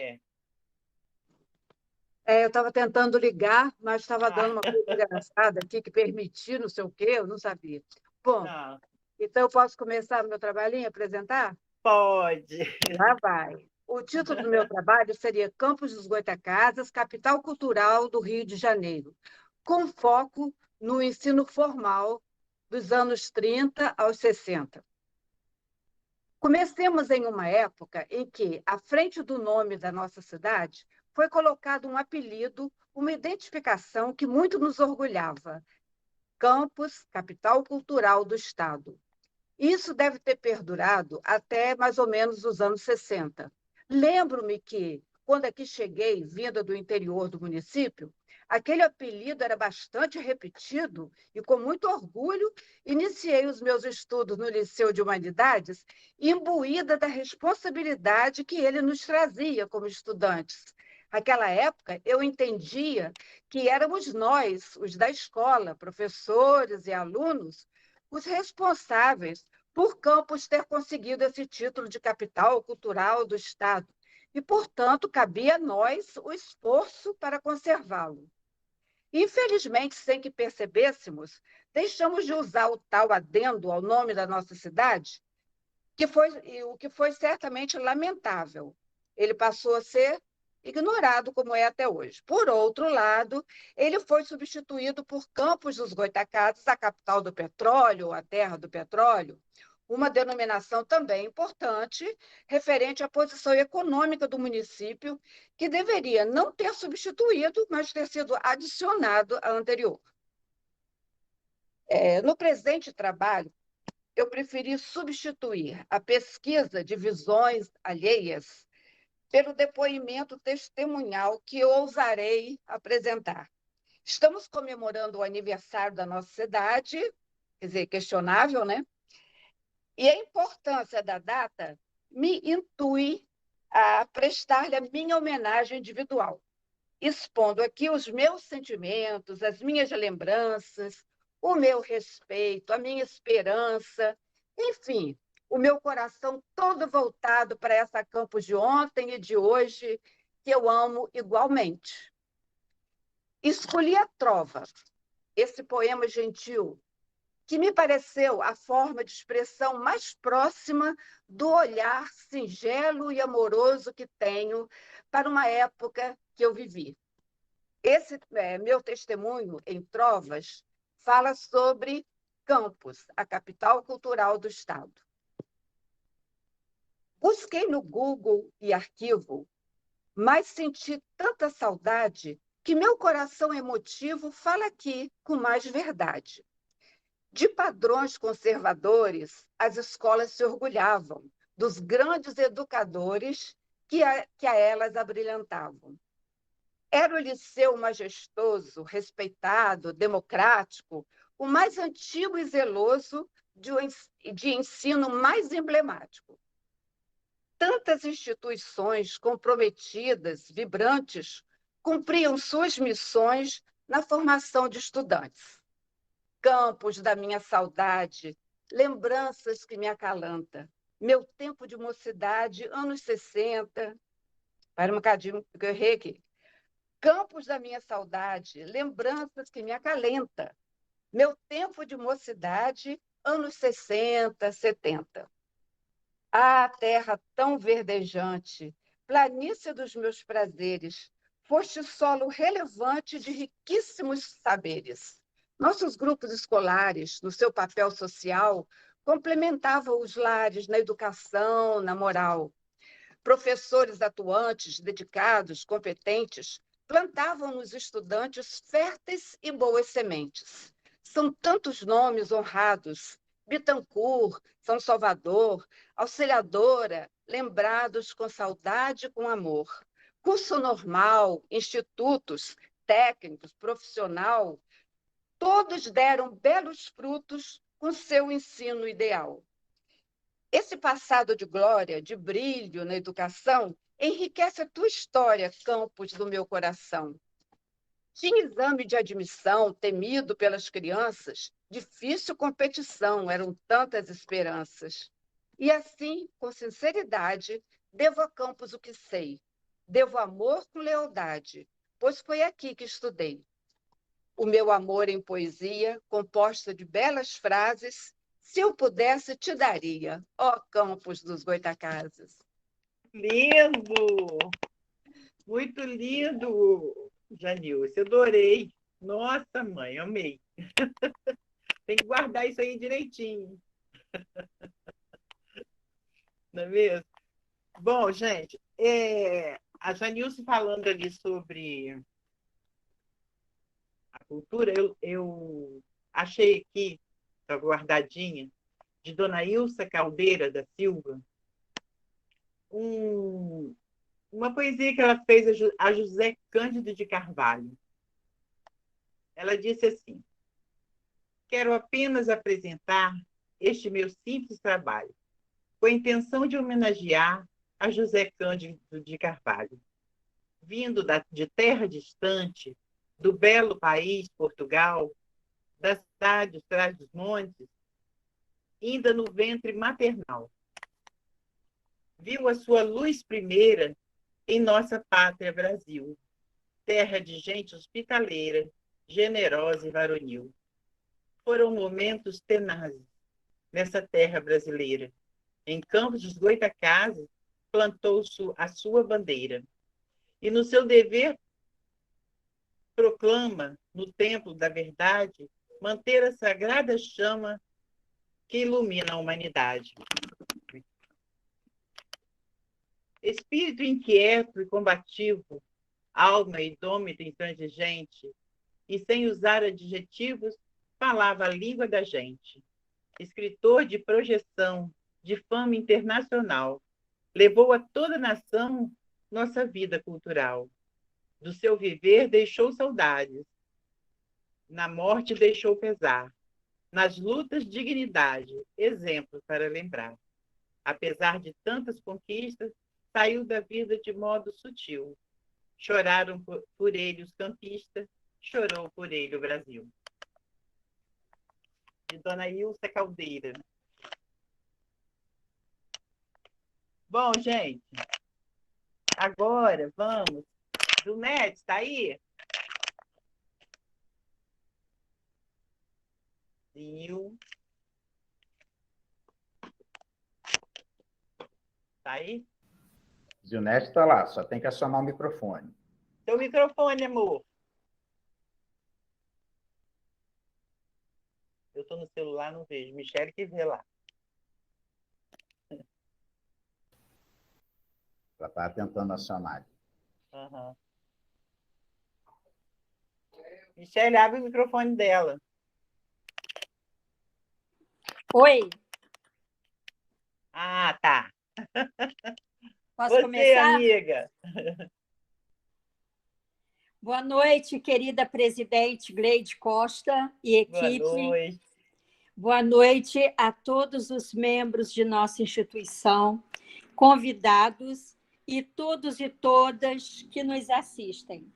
Eu estava tentando ligar, mas estava dando uma coisa engraçada aqui, que permitir não sei o quê, eu não sabia. Bom, Não, então eu posso começar o meu trabalhinho, apresentar? pode. Lá vai. O título do meu trabalho seria Campos dos Goitacazes, capital cultural do Rio de Janeiro, com foco no ensino formal dos anos 30 aos 60. Comecemos em uma época em que, à frente do nome da nossa cidade, foi colocado um apelido, uma identificação que muito nos orgulhava: Campos, capital cultural do Estado. Isso deve ter perdurado até mais ou menos os anos 60. Lembro-me que, quando aqui cheguei, vinda do interior do município, aquele apelido era bastante repetido e, com muito orgulho, iniciei os meus estudos no Liceu de Humanidades, imbuída da responsabilidade que ele nos trazia como estudantes. Naquela época, eu entendia que éramos nós, os da escola, professores e alunos, os responsáveis por Campos ter conseguido esse título de capital cultural do Estado. E, portanto, cabia a nós o esforço para conservá-lo. Infelizmente, sem que percebêssemos, deixamos de usar o tal adendo ao nome da nossa cidade, o que foi certamente lamentável. Ele passou a ser ignorado, como é até hoje. Por outro lado, ele foi substituído por Campos dos Goitacazes, a capital do petróleo, a terra do petróleo, uma denominação também importante, referente à posição econômica do município, que deveria não ter substituído, mas ter sido adicionado à anterior. No presente trabalho, eu preferi substituir a pesquisa de visões alheias pelo depoimento testemunhal que eu ousarei apresentar. Estamos comemorando o aniversário da nossa cidade, quer dizer, questionável, né? E a importância da data me intui a prestar-lhe a minha homenagem individual, expondo aqui os meus sentimentos, as minhas lembranças, o meu respeito, a minha esperança, enfim, o meu coração todo voltado para essa Campos de ontem e de hoje, que eu amo igualmente. Escolhi a trova, esse poema gentil, que me pareceu a forma de expressão mais próxima do olhar singelo e amoroso que tenho para uma época que eu vivi. Esse meu testemunho em trovas fala sobre Campos, a capital cultural do Estado. Busquei no Google e arquivo, mas senti tanta saudade que meu coração emotivo fala aqui com mais verdade. De padrões conservadores, as escolas se orgulhavam dos grandes educadores que a elas abrilhantavam. Era o liceu majestoso, respeitado, democrático, o mais antigo e zeloso de ensino mais emblemático. Tantas instituições comprometidas, vibrantes, cumpriam suas missões na formação de estudantes. Campos da minha saudade, lembranças que me acalanta. Meu tempo de mocidade, anos 60. Para um bocadinho que eu errei aqui. Campos da minha saudade, lembranças que me acalenta. Meu tempo de mocidade, anos 60, 70. Ah, terra tão verdejante, planície dos meus prazeres, foste solo relevante de riquíssimos saberes. Nossos grupos escolares, no seu papel social, complementavam os lares na educação, na moral. Professores atuantes, dedicados, competentes, plantavam nos estudantes férteis e boas sementes. São tantos nomes honrados: Bittencourt, São Salvador, Auxiliadora, lembrados com saudade e com amor. Curso normal, institutos, técnicos, profissional, todos deram belos frutos com seu ensino ideal. Esse passado de glória, de brilho na educação, enriquece a tua história, campus do meu coração. Tinha exame de admissão, temido pelas crianças, difícil competição, eram tantas esperanças. E assim, com sinceridade, devo a campus o que sei. Devo amor com lealdade, pois foi aqui que estudei. O meu amor em poesia, composta de belas frases, se eu pudesse, te daria, ó campus dos Goitacazes. Lindo! Muito lindo, Janilce. Adorei. Nossa, mãe, amei. Tem que guardar isso aí direitinho. Não é mesmo? Bom, gente, a Janilce falando ali sobre a cultura, eu achei aqui, está guardadinha, de Dona Ilsa Caldeira da Silva, uma poesia que ela fez a José Cândido de Carvalho. Ela disse assim: quero apenas apresentar este meu simples trabalho, com a intenção de homenagear a José Cândido de Carvalho, vindo de terra distante, do belo país Portugal, da cidade Trás-os-Montes, ainda no ventre maternal. Viu a sua luz primeira em nossa pátria Brasil, terra de gente hospitaleira, generosa e varonil. Foram momentos tenazes nessa terra brasileira. Em Campos dos Goitacazes, plantou a sua bandeira. E no seu dever proclama, no templo da verdade, manter a sagrada chama que ilumina a humanidade. Espírito inquieto e combativo, alma indômita e intransigente, e sem usar adjetivos, falava a língua da gente. Escritor de projeção, de fama internacional, levou a toda a nação nossa vida cultural. Do seu viver deixou saudades, na morte deixou pesar, nas lutas dignidade, exemplo para lembrar. Apesar de tantas conquistas, saiu da vida de modo sutil. Choraram por ele os campistas, chorou por ele o Brasil. De Dona Ilsa Caldeira. Bom, gente, agora vamos. Zunete, está aí? Está aí? Zilnete está lá, só tem que acionar o microfone. Seu microfone, amor. Eu estou no celular, não vejo. Michele que vê lá. Ela está tentando acionar. Uhum. Michele, abre o microfone dela. Oi. Ah, tá. Posso Você, começar? amiga. Boa noite, querida presidente Gleide Costa e equipe. Boa noite. Boa noite a todos os membros de nossa instituição, convidados e todos e todas que nos assistem.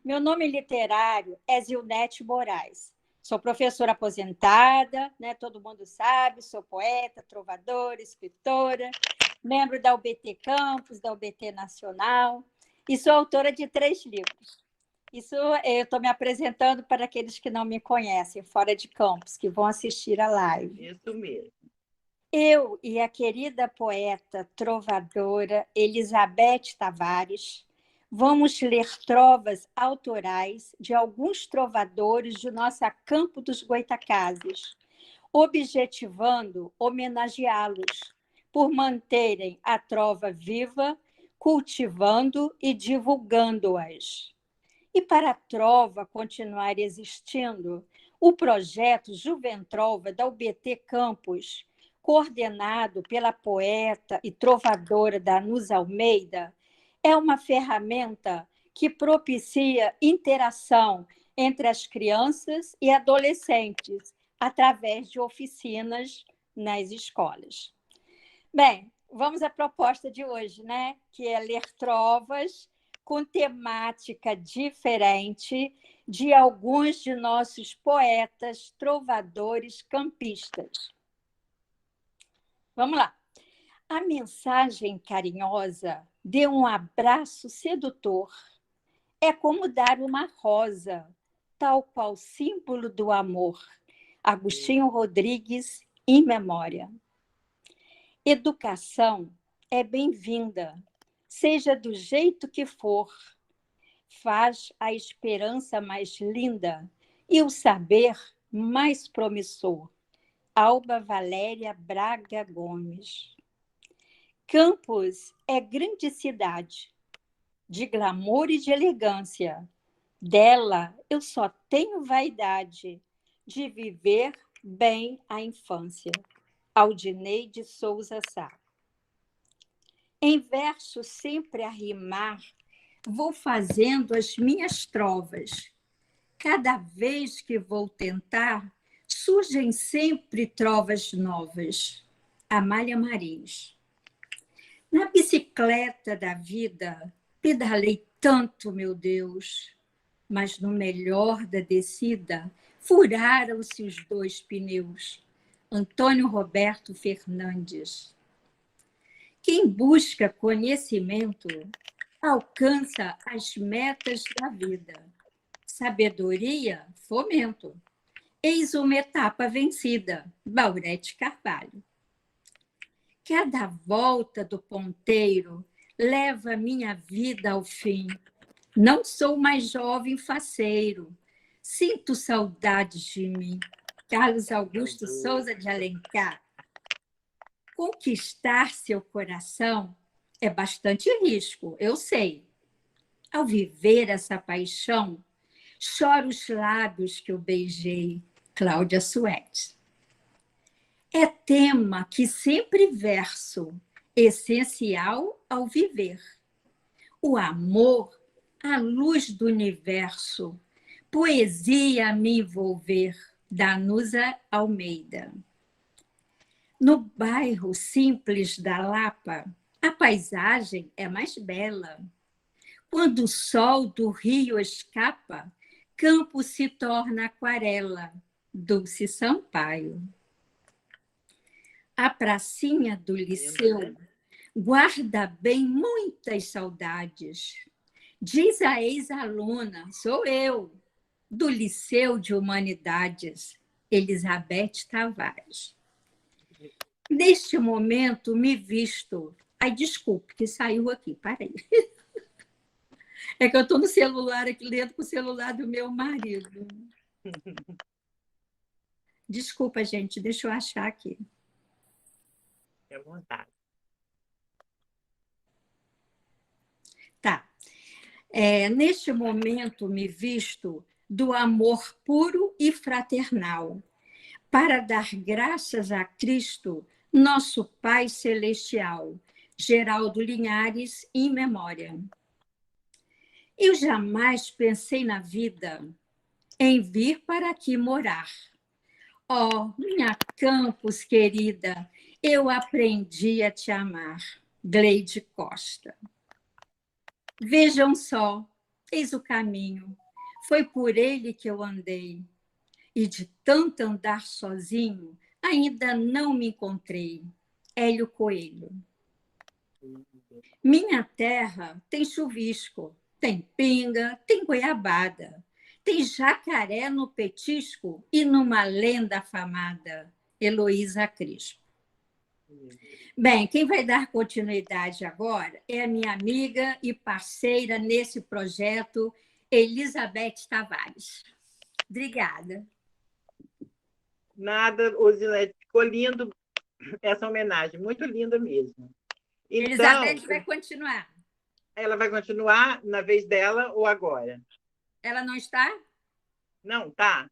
Meu nome literário é Zilnete Moraes. Sou professora aposentada, né? Todo mundo sabe, sou poeta, trovadora, escritora, membro da UBT Campus, da UBT Nacional, e sou autora de 3 livros. Isso eu estou me apresentando para aqueles que não me conhecem, fora de campus, que vão assistir a live. Isso mesmo. Eu e a querida poeta, trovadora Elizabeth Tavares vamos ler trovas autorais de alguns trovadores de nossa Campo dos Goitacazes, objetivando homenageá-los por manterem a trova viva, cultivando e divulgando-as. E para a trova continuar existindo, o projeto Juventrova da UBT Campus, coordenado pela poeta e trovadora Danusa Almeida, é uma ferramenta que propicia interação entre as crianças e adolescentes através de oficinas nas escolas. Bem, vamos à proposta de hoje, né? Que é ler trovas com temática diferente de alguns de nossos poetas trovadores campistas. Vamos lá. A mensagem carinhosa de um abraço sedutor é como dar uma rosa, tal qual símbolo do amor. Agostinho Rodrigues, em memória. Educação é bem-vinda, seja do jeito que for. Faz a esperança mais linda e o saber mais promissor. Alba Valéria Braga Gomes. Campos é grande cidade, de glamour e de elegância. Dela eu só tenho vaidade de viver bem a infância. Aldinei de Souza Sá. Em verso sempre a rimar, vou fazendo as minhas trovas. Cada vez que vou tentar, surgem sempre trovas novas. Amália Marins. Na bicicleta da vida, pedalei tanto, meu Deus, mas no melhor da descida, furaram-se os 2 pneus. Antônio Roberto Fernandes. Quem busca conhecimento alcança as metas da vida. Sabedoria, fomento. Eis uma etapa vencida. Baurete Carvalho. Cada volta do ponteiro leva minha vida ao fim. Não sou mais jovem faceiro. Sinto saudades de mim. Carlos Augusto Souza de Alencar. Conquistar seu coração é bastante risco, eu sei. Ao viver essa paixão, choro os lábios que eu beijei. Cláudia Suete. É tema que sempre verso, essencial ao viver. O amor, a luz do universo, poesia a me envolver. Danusa Almeida. No bairro simples da Lapa, a paisagem é mais bela. Quando o sol do rio escapa, campo se torna aquarela. Dulce Sampaio. A pracinha do liceu guarda bem muitas saudades. Diz a ex-aluna, sou eu, do Liceu de Humanidades, Elizabeth Tavares. Neste momento, me visto... Ai, desculpe, que saiu aqui, parei. É que eu estou no celular aqui, lendo com o celular do meu marido. Desculpa, gente, deixa eu achar aqui. Fique à vontade. Tá. Neste momento, me visto do amor puro e fraternal, para dar graças a Cristo, nosso Pai Celestial, Geraldo Linhares, em memória. Eu jamais pensei na vida em vir para aqui morar. Oh, minha Campos querida, eu aprendi a te amar. Gleide Costa. Vejam só, eis o caminho. Foi por ele que eu andei. E de tanto andar sozinho, ainda não me encontrei. Hélio Coelho. Minha terra tem chuvisco, tem pinga, tem goiabada, tem jacaré no petisco e numa lenda afamada. Heloísa Crispo. Bem, quem vai dar continuidade agora é a minha amiga e parceira nesse projeto, Elizabeth Tavares. Obrigada. Nada, Osilete, ficou lindo essa homenagem, muito linda mesmo. Então, Elizabeth vai continuar. ela vai continuar na vez dela ou agora? Ela não está? Não, tá.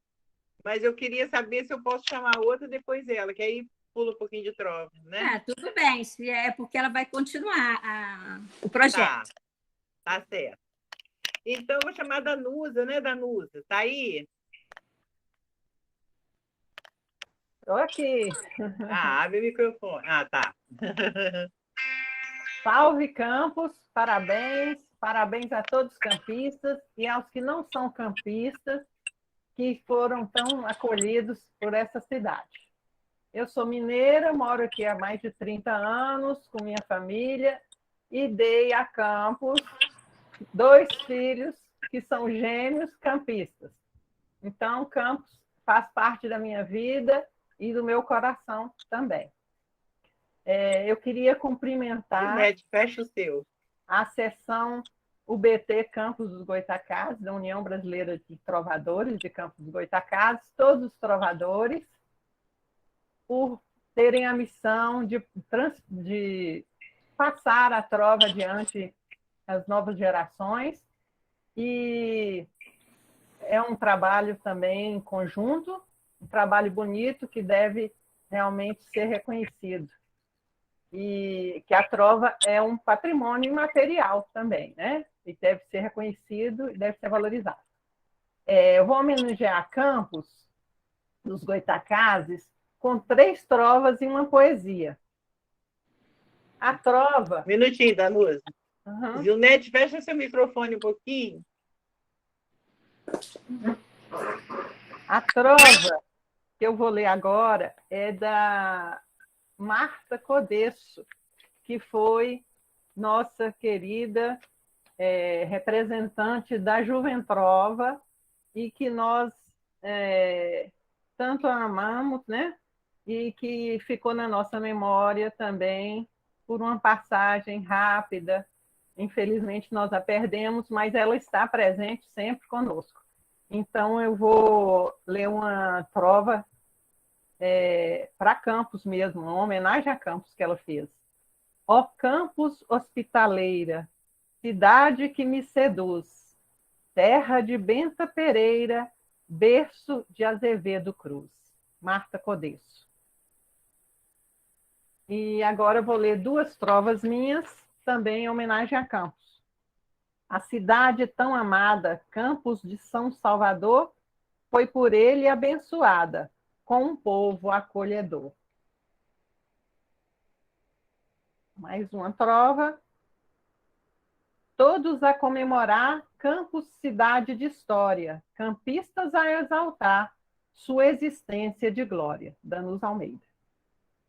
Mas eu queria saber se eu posso chamar outra depois dela, que aí pula um pouquinho de trova, né? Tudo bem, se é porque ela vai continuar o projeto. Tá certo. Então, eu vou chamar a Danusa, né, Danusa? Tá aí? Estou aqui. Abre o microfone. Tá. Salve, Campos, parabéns. Parabéns a todos os campistas e aos que não são campistas, que foram tão acolhidos por essa cidade. Eu sou mineira, moro aqui há mais de 30 anos com minha família e dei a Campos 2 filhos que são gêmeos campistas. Então, Campos faz parte da minha vida e do meu coração também. Eu queria cumprimentar fecha o seu. A seção UBT Campos dos Goitacazes, da União Brasileira de Trovadores de Campos dos Goitacazes, todos os trovadores, por terem a missão de passar a trova adiante às novas gerações. E é um trabalho também em conjunto, um trabalho bonito que deve realmente ser reconhecido. E que a trova é um patrimônio imaterial também, né? E deve ser reconhecido e deve ser valorizado. Eu vou homenagear Campos dos Goitacazes com 3 trovas e uma poesia. A trova... Minutinho, Danusa. Zilnete, fecha seu microfone um pouquinho. A trova que eu vou ler agora é da Marta Codesso, que foi nossa querida representante da Juventrova e que nós tanto amamos, né? E que ficou na nossa memória também por uma passagem rápida. Infelizmente, nós a perdemos, mas ela está presente sempre conosco. Então, eu vou ler uma trova para Campos mesmo, uma homenagem a Campos que ela fez. Ó Campos hospitaleira, cidade que me seduz, terra de Benta Pereira, berço de Azevedo Cruz. Marta Codesso. E agora eu vou ler 2 trovas minhas, também em homenagem a Campos. A cidade tão amada, Campos de São Salvador, foi por ele abençoada, com um povo acolhedor. Mais uma trova. Todos a comemorar, Campos, cidade de história, campistas a exaltar, sua existência de glória. Danusa Almeida.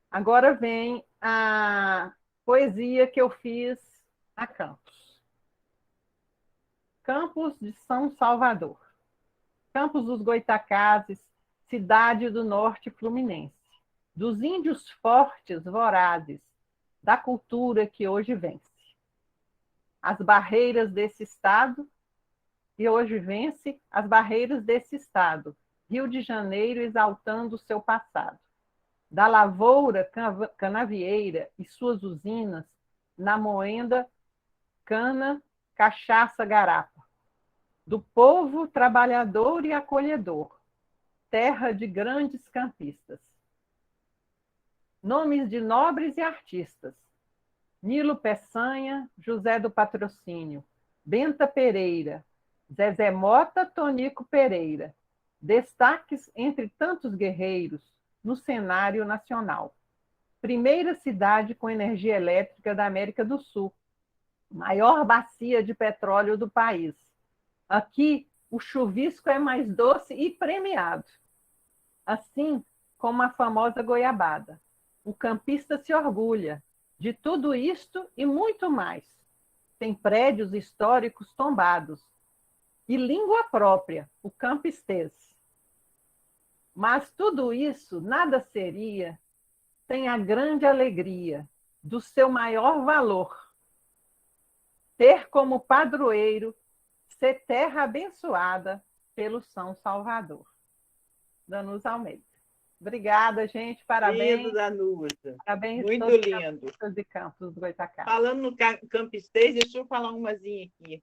Agora vem a poesia que eu fiz a Campos. Campos de São Salvador. Campos dos Goitacazes, cidade do norte fluminense, dos índios fortes, vorazes, da cultura que hoje vence. As barreiras desse estado, e hoje vence as barreiras desse estado, Rio de Janeiro exaltando o seu passado. Da lavoura canavieira e suas usinas, na moenda, cana, cachaça, garapa. Do povo trabalhador e acolhedor, terra de grandes campistas. Nomes de nobres e artistas. Nilo Peçanha, José do Patrocínio, Benta Pereira, Zezé Mota, Tonico Pereira. Destaques entre tantos guerreiros no cenário nacional. Primeira cidade com energia elétrica da América do Sul. Maior bacia de petróleo do país. Aqui, o chuvisco é mais doce e premiado. Assim como a famosa goiabada. O campista se orgulha de tudo isto e muito mais. Tem prédios históricos tombados e língua própria, o campistês. Mas tudo isso nada seria tem a grande alegria do seu maior valor, ter como padroeiro ser terra abençoada pelo São Salvador. Danusa Almeida. Obrigada, gente. Parabéns. Lindo, Danusa. Parabéns a Muito todos os lindo. campistas e campos do Goitacazes. Falando no Campus 6, deixa eu falar umazinha aqui.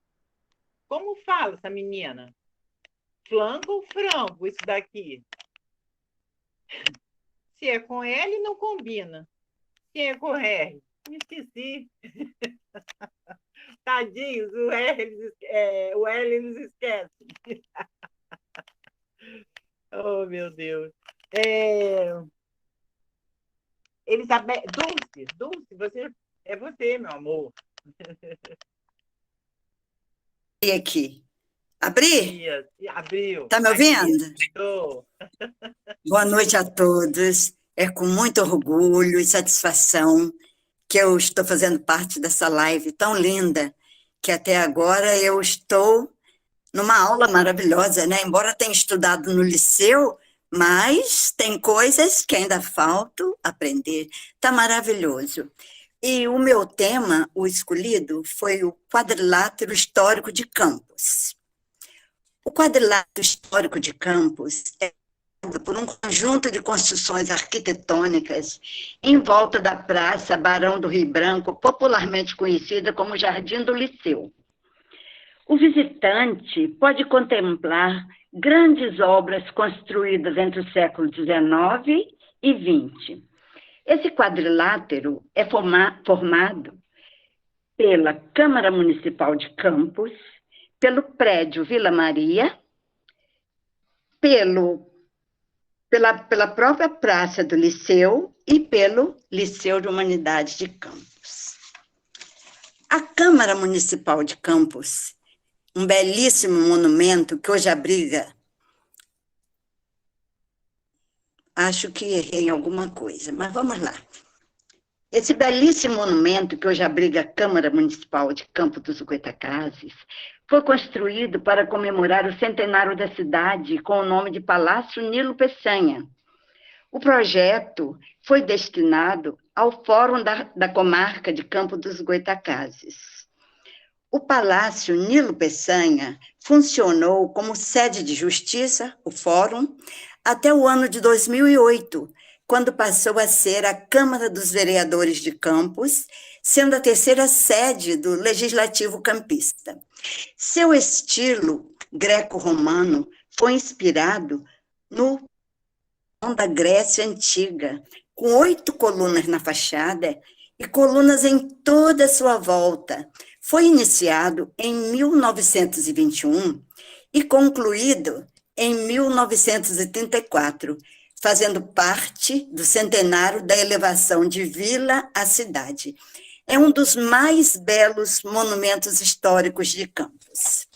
Como fala essa menina? Flanco ou frango, isso daqui? Se é com L, não combina. Se é com R, me esqueci. Tadinhos, o L eles esquecem. Oh, meu Deus. Elizabeth, Dulce, é você, meu amor. E aqui. Abri? Abriu. Está me ouvindo? Estou. Boa noite a todos. É com muito orgulho e satisfação que eu estou fazendo parte dessa live tão linda, que até agora eu estou numa aula maravilhosa, né? Embora tenha estudado no liceu, mas tem coisas que ainda faltam aprender. Está maravilhoso. E o meu tema, o escolhido, foi o quadrilátero histórico de Campos. O quadrilátero histórico de Campos é por um conjunto de construções arquitetônicas em volta da Praça Barão do Rio Branco, popularmente conhecida como Jardim do Liceu. O visitante pode contemplar grandes obras construídas entre os séculos XIX e XX. Esse quadrilátero é formado pela Câmara Municipal de Campos, pelo prédio Vila Maria, pela própria Praça do Liceu e pelo Liceu de Humanidades de Campos. A Câmara Municipal de Campos, um belíssimo monumento que hoje abriga... Acho que errei em alguma coisa, mas vamos lá. Esse belíssimo monumento que hoje abriga a Câmara Municipal de Campos dos Goitacazes foi construído para comemorar o centenário da cidade com o nome de Palácio Nilo Peçanha. O projeto foi destinado ao Fórum da Comarca de Campos dos Goitacazes. O Palácio Nilo Peçanha funcionou como sede de justiça, o Fórum, até o ano de 2008, quando passou a ser a Câmara dos Vereadores de Campos, sendo a terceira sede do Legislativo campista. Seu estilo greco-romano foi inspirado no da Grécia Antiga, com 8 colunas na fachada e colunas em toda a sua volta. Foi iniciado em 1921 e concluído em 1934, fazendo parte do centenário da elevação de vila à cidade. É um dos mais belos monumentos históricos de Campos.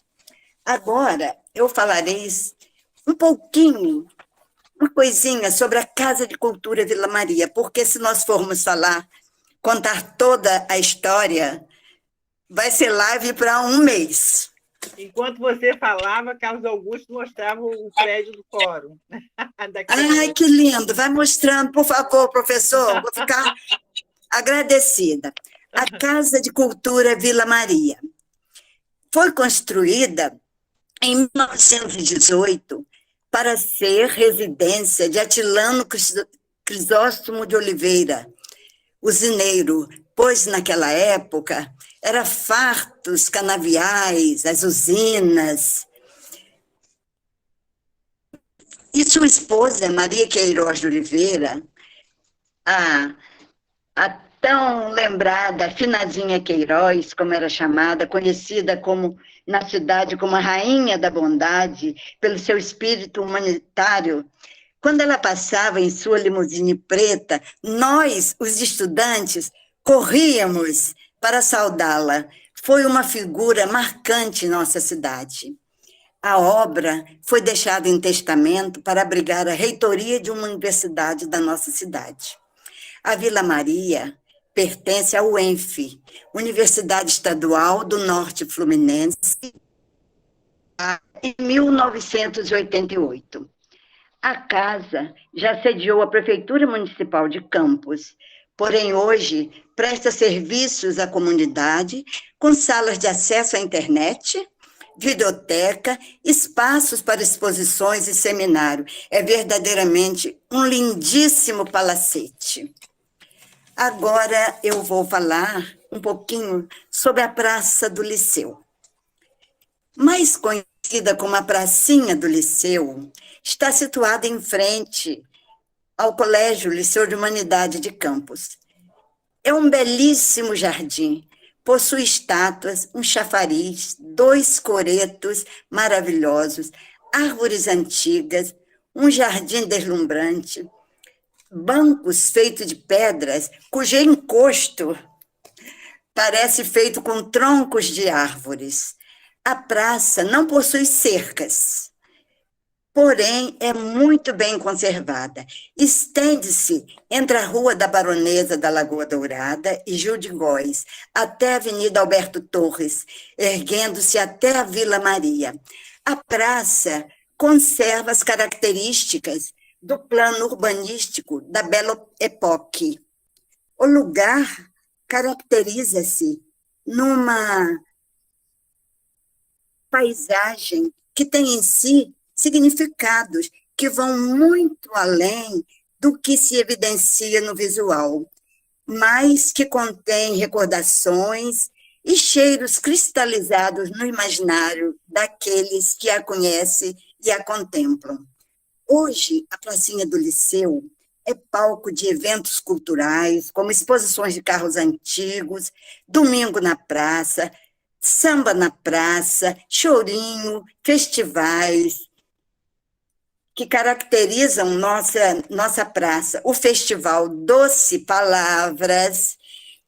Agora, eu falarei um pouquinho, uma coisinha sobre a Casa de Cultura Vila Maria, porque se nós formos contar toda a história, vai ser live para um mês. Enquanto você falava, Carlos Augusto mostrava o prédio do fórum. Ai, que lindo! Vai mostrando, por favor, professor. Vou ficar agradecida. A Casa de Cultura Vila Maria foi construída em 1918 para ser residência de Atilano Crisóstomo de Oliveira, usineiro, pois naquela época era farto os canaviais, as usinas. E sua esposa, Maria Queiroz de Oliveira, a tão lembrada Finazinha Queiroz, como era chamada, conhecida na cidade como a Rainha da Bondade, pelo seu espírito humanitário, quando ela passava em sua limusine preta, nós, os estudantes, corríamos para saudá-la. Foi uma figura marcante em nossa cidade. A obra foi deixada em testamento para abrigar a reitoria de uma universidade da nossa cidade. A Vila Maria pertence ao UENF, Universidade Estadual do Norte Fluminense, em 1988. A casa já sediou a Prefeitura Municipal de Campos, porém hoje presta serviços à comunidade com salas de acesso à internet, videoteca, espaços para exposições e seminário. É verdadeiramente um lindíssimo palacete. Agora eu vou falar um pouquinho sobre a Praça do Liceu. Mais conhecida como a Pracinha do Liceu, está situada em frente ao Colégio Liceu de Humanidade de Campos. É um belíssimo jardim, possui estátuas, um chafariz, 2 coretos maravilhosos, árvores antigas, um jardim deslumbrante, bancos feitos de pedras, cujo encosto parece feito com troncos de árvores. A praça não possui cercas, porém é muito bem conservada. Estende-se entre a Rua da Baronesa da Lagoa Dourada e Gil de Góes, até a Avenida Alberto Torres, erguendo-se até a Vila Maria. A praça conserva as características do plano urbanístico da Belle Époque. O lugar caracteriza-se numa paisagem que tem em si significados que vão muito além do que se evidencia no visual, mas que contém recordações e cheiros cristalizados no imaginário daqueles que a conhecem e a contemplam. Hoje, a Pracinha do Liceu é palco de eventos culturais, como exposições de carros antigos, domingo na praça, samba na praça, chorinho, festivais que caracterizam nossa praça. O Festival Doce Palavras,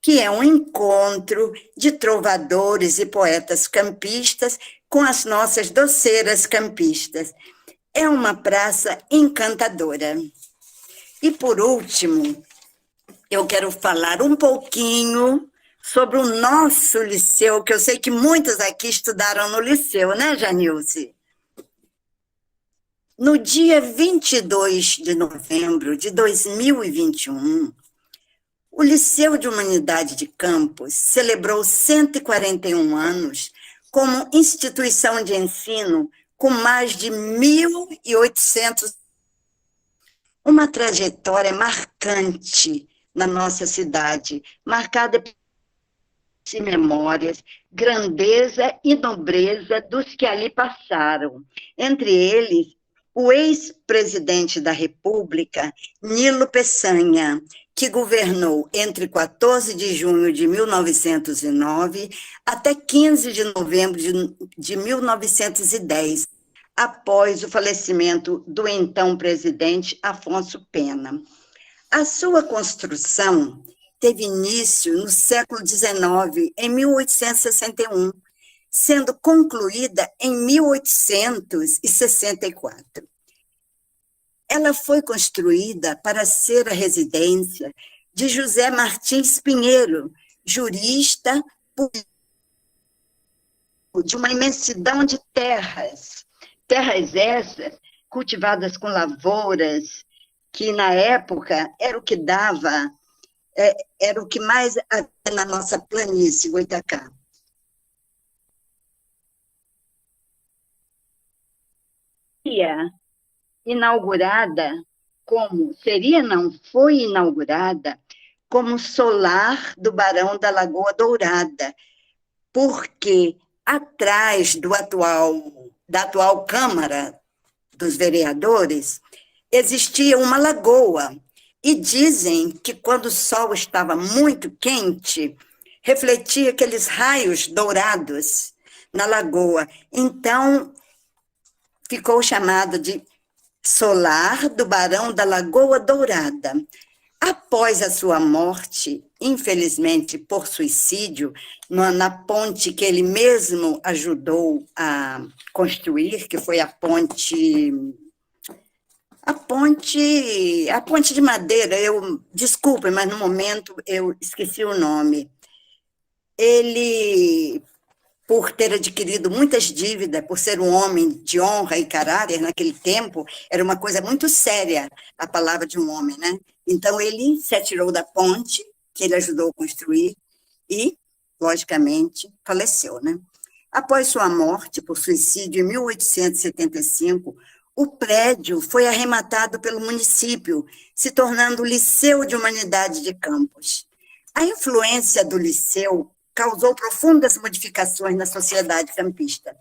que é um encontro de trovadores e poetas campistas com as nossas doceiras campistas. É uma praça encantadora. E, por último, eu quero falar um pouquinho sobre o nosso liceu, que eu sei que muitos aqui estudaram no liceu, né, Janilce? No dia 22 de novembro de 2021, o Liceu de Humanidade de Campos celebrou 141 anos como instituição de ensino com mais de 1.800. Uma trajetória marcante na nossa cidade, marcada por memórias, grandeza e nobreza dos que ali passaram. Entre eles, o ex-presidente da República, Nilo Peçanha, que governou entre 14 de junho de 1909 até 15 de novembro de 1910, após o falecimento do então presidente Afonso Pena. A sua construção teve início no século XIX, em 1861, sendo concluída em 1864. Ela foi construída para ser a residência de José Martins Pinheiro, jurista de uma imensidão de terras essas cultivadas com lavouras, que na época era o que dava, era o que mais havia na nossa planície, Goitacá. Foi inaugurada como solar do Barão da Lagoa Dourada, porque atrás da atual Câmara dos Vereadores existia uma lagoa, e dizem que quando o sol estava muito quente, refletia aqueles raios dourados na lagoa. Então, ficou chamado de solar do Barão da Lagoa Dourada. Após a sua morte, infelizmente por suicídio, na ponte que ele mesmo ajudou a construir, que foi a ponte de madeira, desculpe, mas no momento eu esqueci o nome. Ele por ter adquirido muitas dívidas, por ser um homem de honra e caráter naquele tempo, era uma coisa muito séria a palavra de um homem, né? Então, ele se atirou da ponte, que ele ajudou a construir, e, logicamente, faleceu, né? Após sua morte por suicídio em 1875, o prédio foi arrematado pelo município, se tornando o Liceu de Humanidade de Campos. A influência do liceu causou profundas modificações na sociedade campista,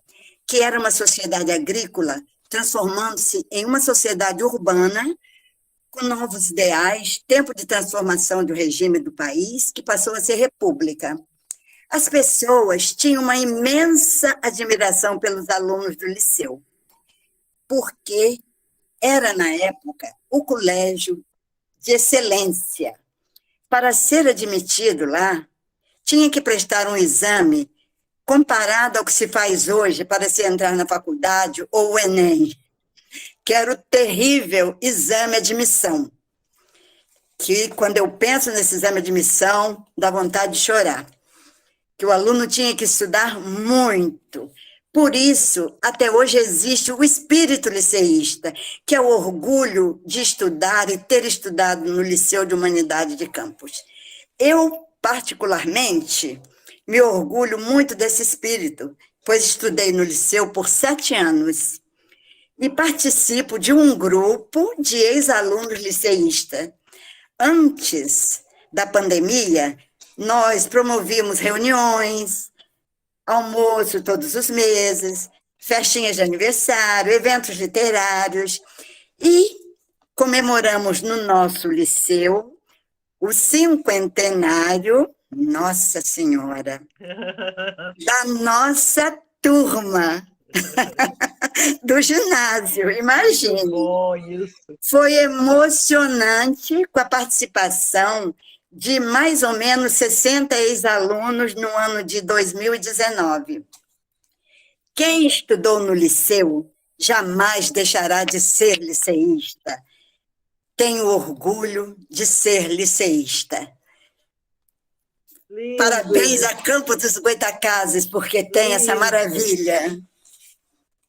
que era uma sociedade agrícola, transformando-se em uma sociedade urbana, com novos ideais, tempo de transformação do regime do país, que passou a ser república. As pessoas tinham uma imensa admiração pelos alunos do liceu, porque era, na época, o colégio de excelência. Para ser admitido lá, tinha que prestar um exame comparado ao que se faz hoje para se entrar na faculdade, ou o Enem, que era o terrível exame de admissão, que, quando eu penso nesse exame de admissão, dá vontade de chorar, que o aluno tinha que estudar muito. Por isso, até hoje existe o espírito liceísta, que é o orgulho de estudar e ter estudado no Liceu de Humanidade de Campos. Eu, particularmente, me orgulho muito desse espírito, pois estudei no liceu por 7 anos e participo de um grupo de ex-alunos liceístas. Antes da pandemia, nós promovíamos reuniões, almoço todos os meses, festinhas de aniversário, eventos literários, e comemoramos no nosso liceu o 50º, Nossa Senhora, da nossa turma do ginásio, imagine. Bom, isso. Foi emocionante, com a participação de mais ou menos 60 ex-alunos no ano de 2019. Quem estudou no liceu jamais deixará de ser liceísta. Tenho orgulho de ser liceísta. Lindo. Parabéns a Campos dos Goytacazes, porque tem essa maravilha.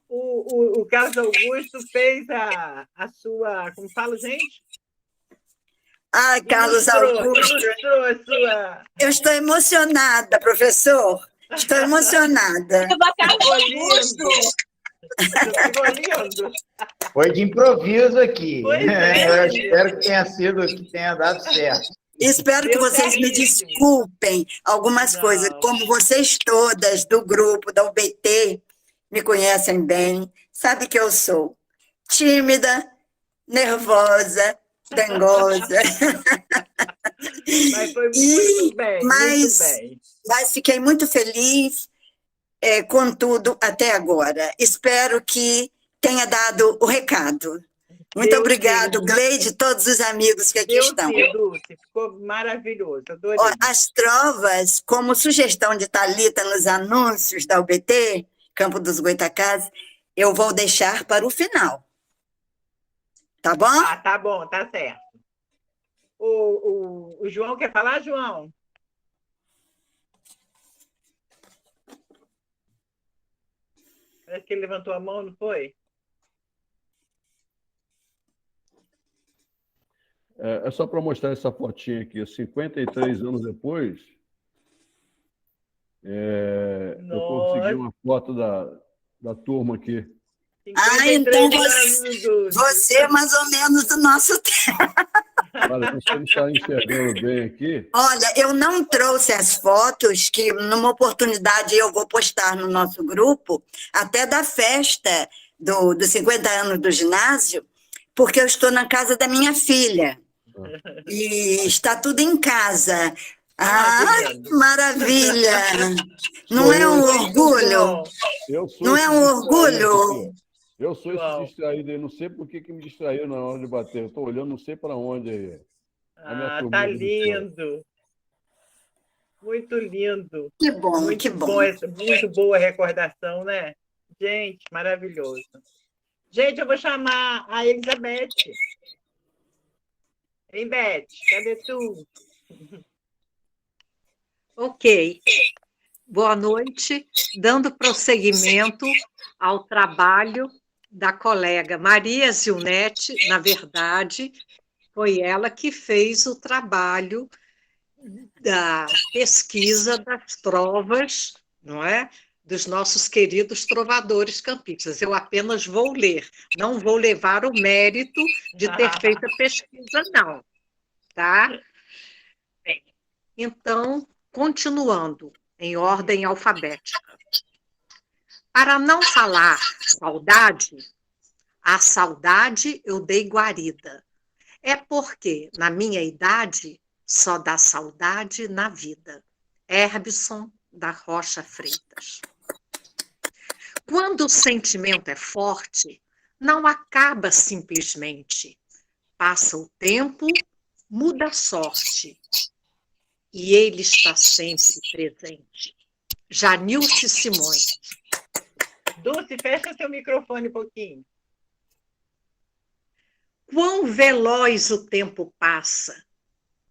O Carlos Augusto fez a sua... Como fala, gente? Ai, Carlos Augusto. Ilustrou a sua... Eu estou emocionada, professor. Estou emocionada. Carlos Augusto! Ficou lindo. Foi de improviso aqui. Pois é. Eu espero que tenha dado certo. Espero que vocês me desculpem algumas coisas, como vocês todas do grupo da UBT me conhecem bem, sabe que eu sou tímida, nervosa, dengosa. Mas foi muito bem, muito bem. Mas fiquei muito feliz com tudo até agora. Espero que tenha dado o recado. Muito obrigado, Gleide, e todos os amigos que aqui estão. Dulce, ficou maravilhoso, adorei. As trovas, como sugestão de Thalita nos anúncios da UBT, Campo dos Goytacazes, eu vou deixar para o final. Tá bom? Ah, tá bom, tá certo. O João quer falar, João? Parece que ele levantou a mão, não foi? É só para mostrar essa fotinha aqui, 53 anos depois, eu consegui uma foto da turma aqui. Então você é mais ou menos do nosso tempo. Olha, você não está enxergando bem aqui. Olha, eu não trouxe as fotos, que numa oportunidade eu vou postar no nosso grupo, até da festa dos 50 anos do ginásio, porque eu estou na casa da minha filha. E está tudo em casa. Maravilha! Não é um orgulho? Não é um orgulho? Eu sou esse distraído aí, não sei por que me distraiu na hora de bater. Eu estou olhando, não sei para onde aí. Tá lindo. Muito lindo. Que bom, muito que bom. Muito boa recordação, né? Gente, maravilhoso. Gente, eu vou chamar a Elizabeth. Hein, Beth? Cadê tu? Ok. Boa noite, dando prosseguimento ao trabalho da colega Maria Zilnete. Na verdade, foi ela que fez o trabalho da pesquisa das trovas, não é? Dos nossos queridos trovadores campistas. Eu apenas vou ler, não vou levar o mérito de ter feito a pesquisa, não. Tá? Bem, então, continuando, em ordem alfabética. Para não falar saudade, a saudade eu dei guarida. É porque, na minha idade, só dá saudade na vida. Herbson da Rocha Freitas. Quando o sentimento é forte, não acaba simplesmente. Passa o tempo, muda a sorte. E ele está sempre presente. Janilce Simões. Dulce, fecha seu microfone um pouquinho. Quão veloz o tempo passa,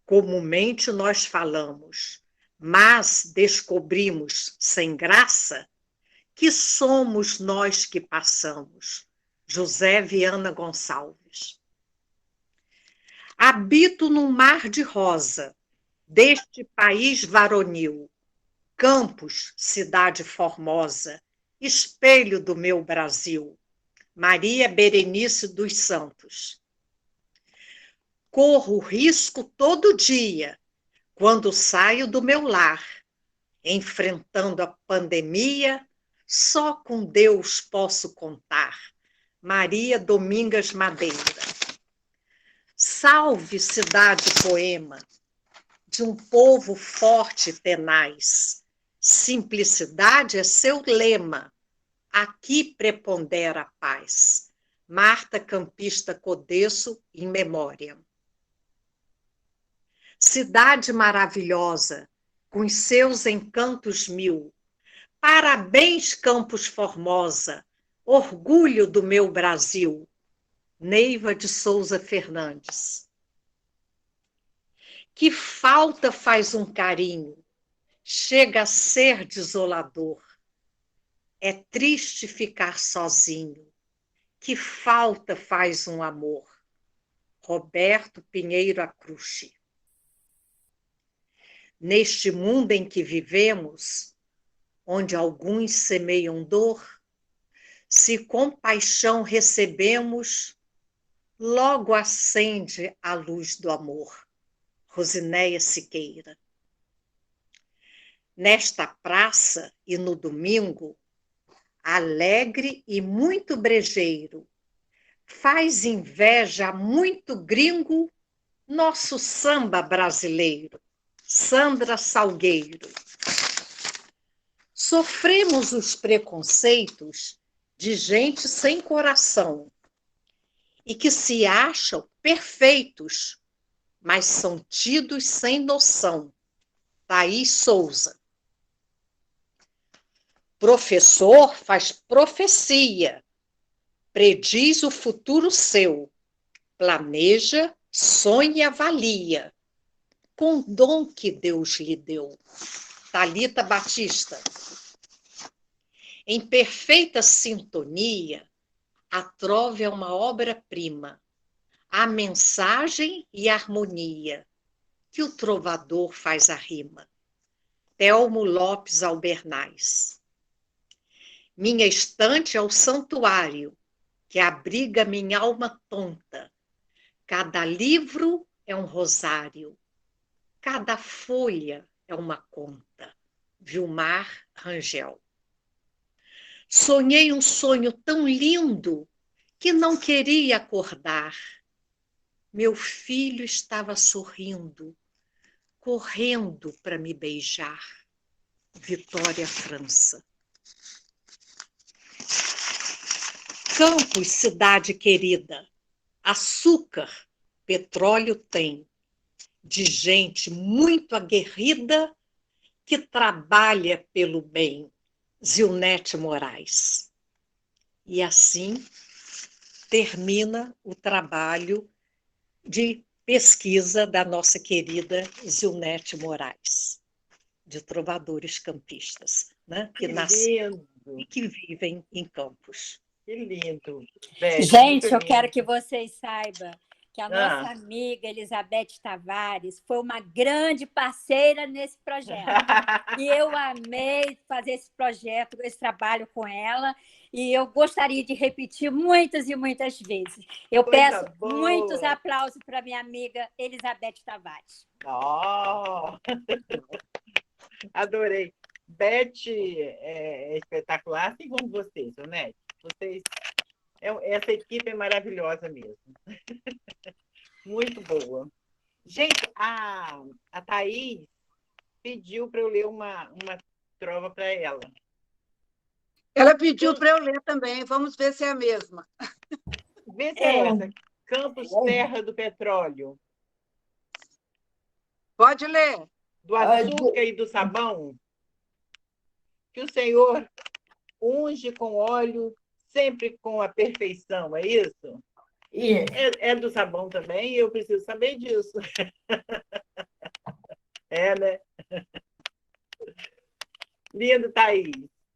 comumente nós falamos, mas descobrimos, sem graça, que somos nós que passamos. José Viana Gonçalves. Habito num mar de rosa, deste país varonil, Campos, cidade formosa, espelho do meu Brasil. Maria Berenice dos Santos. Corro risco todo dia, quando saio do meu lar, enfrentando a pandemia, só com Deus posso contar. Maria Domingas Madeira. Salve, cidade poema, de um povo forte e tenaz. Simplicidade é seu lema, aqui prepondera a paz. Marta Campista Codesso, em memória. Cidade maravilhosa, com seus encantos mil. Parabéns, Campos Formosa, orgulho do meu Brasil. Neiva de Souza Fernandes. Que falta faz um carinho, chega a ser desolador. É triste ficar sozinho, que falta faz um amor. Roberto Pinheiro Acrucci. Neste mundo em que vivemos, onde alguns semeiam dor, se compaixão recebemos, logo acende a luz do amor. Rosinéia Siqueira. Nesta praça e no domingo, alegre e muito brejeiro, faz inveja a muito gringo nosso samba brasileiro. Sandra Salgueiro. Sofremos os preconceitos de gente sem coração e que se acham perfeitos, mas são tidos sem noção. Thaís Souza. Professor faz profecia, prediz o futuro seu, planeja, sonha e avalia, com o dom que Deus lhe deu. Thalita Batista. Em perfeita sintonia, a trova é uma obra-prima, a mensagem e a harmonia, que o trovador faz a rima. Telmo Lopes Albernaz. Minha estante é o santuário, que abriga minha alma tonta. Cada livro é um rosário, cada folha é uma conta. Vilmar Rangel. Sonhei um sonho tão lindo que não queria acordar. Meu filho estava sorrindo, correndo para me beijar. Vitória França. Campos, cidade querida, açúcar, petróleo tem, de gente muito aguerrida que trabalha pelo bem. Zilnete Moraes. E assim termina o trabalho de pesquisa da nossa querida Zilnete Moraes. de trovadores campistas, né? Que Que nasceram lindo, e que vivem em Campos. que lindo. Beth, Gente, muito eu quero lindo. que vocês saibam que a Ah. nossa amiga Elizabeth Tavares foi uma grande parceira nesse projeto. E eu amei fazer esse projeto, esse trabalho com ela, e eu gostaria de repetir muitas e muitas vezes. Eu Coisa peço boa. muitos aplausos para minha amiga Elizabeth Tavares. Oh, adorei. Beth é espetacular, assim como vocês, né? Vocês, essa equipe é maravilhosa mesmo. Muito boa. Gente, a Thaís pediu para eu ler uma trova para ela. Ela pediu para eu ler também. Vamos ver se é a mesma. Vê se é essa. Campos, terra do petróleo. Pode ler. Do açúcar e do sabão, que o Senhor unge com óleo, sempre com a perfeição, é isso? É do sabão também, eu preciso saber disso. É, né? Lindo, Thaís.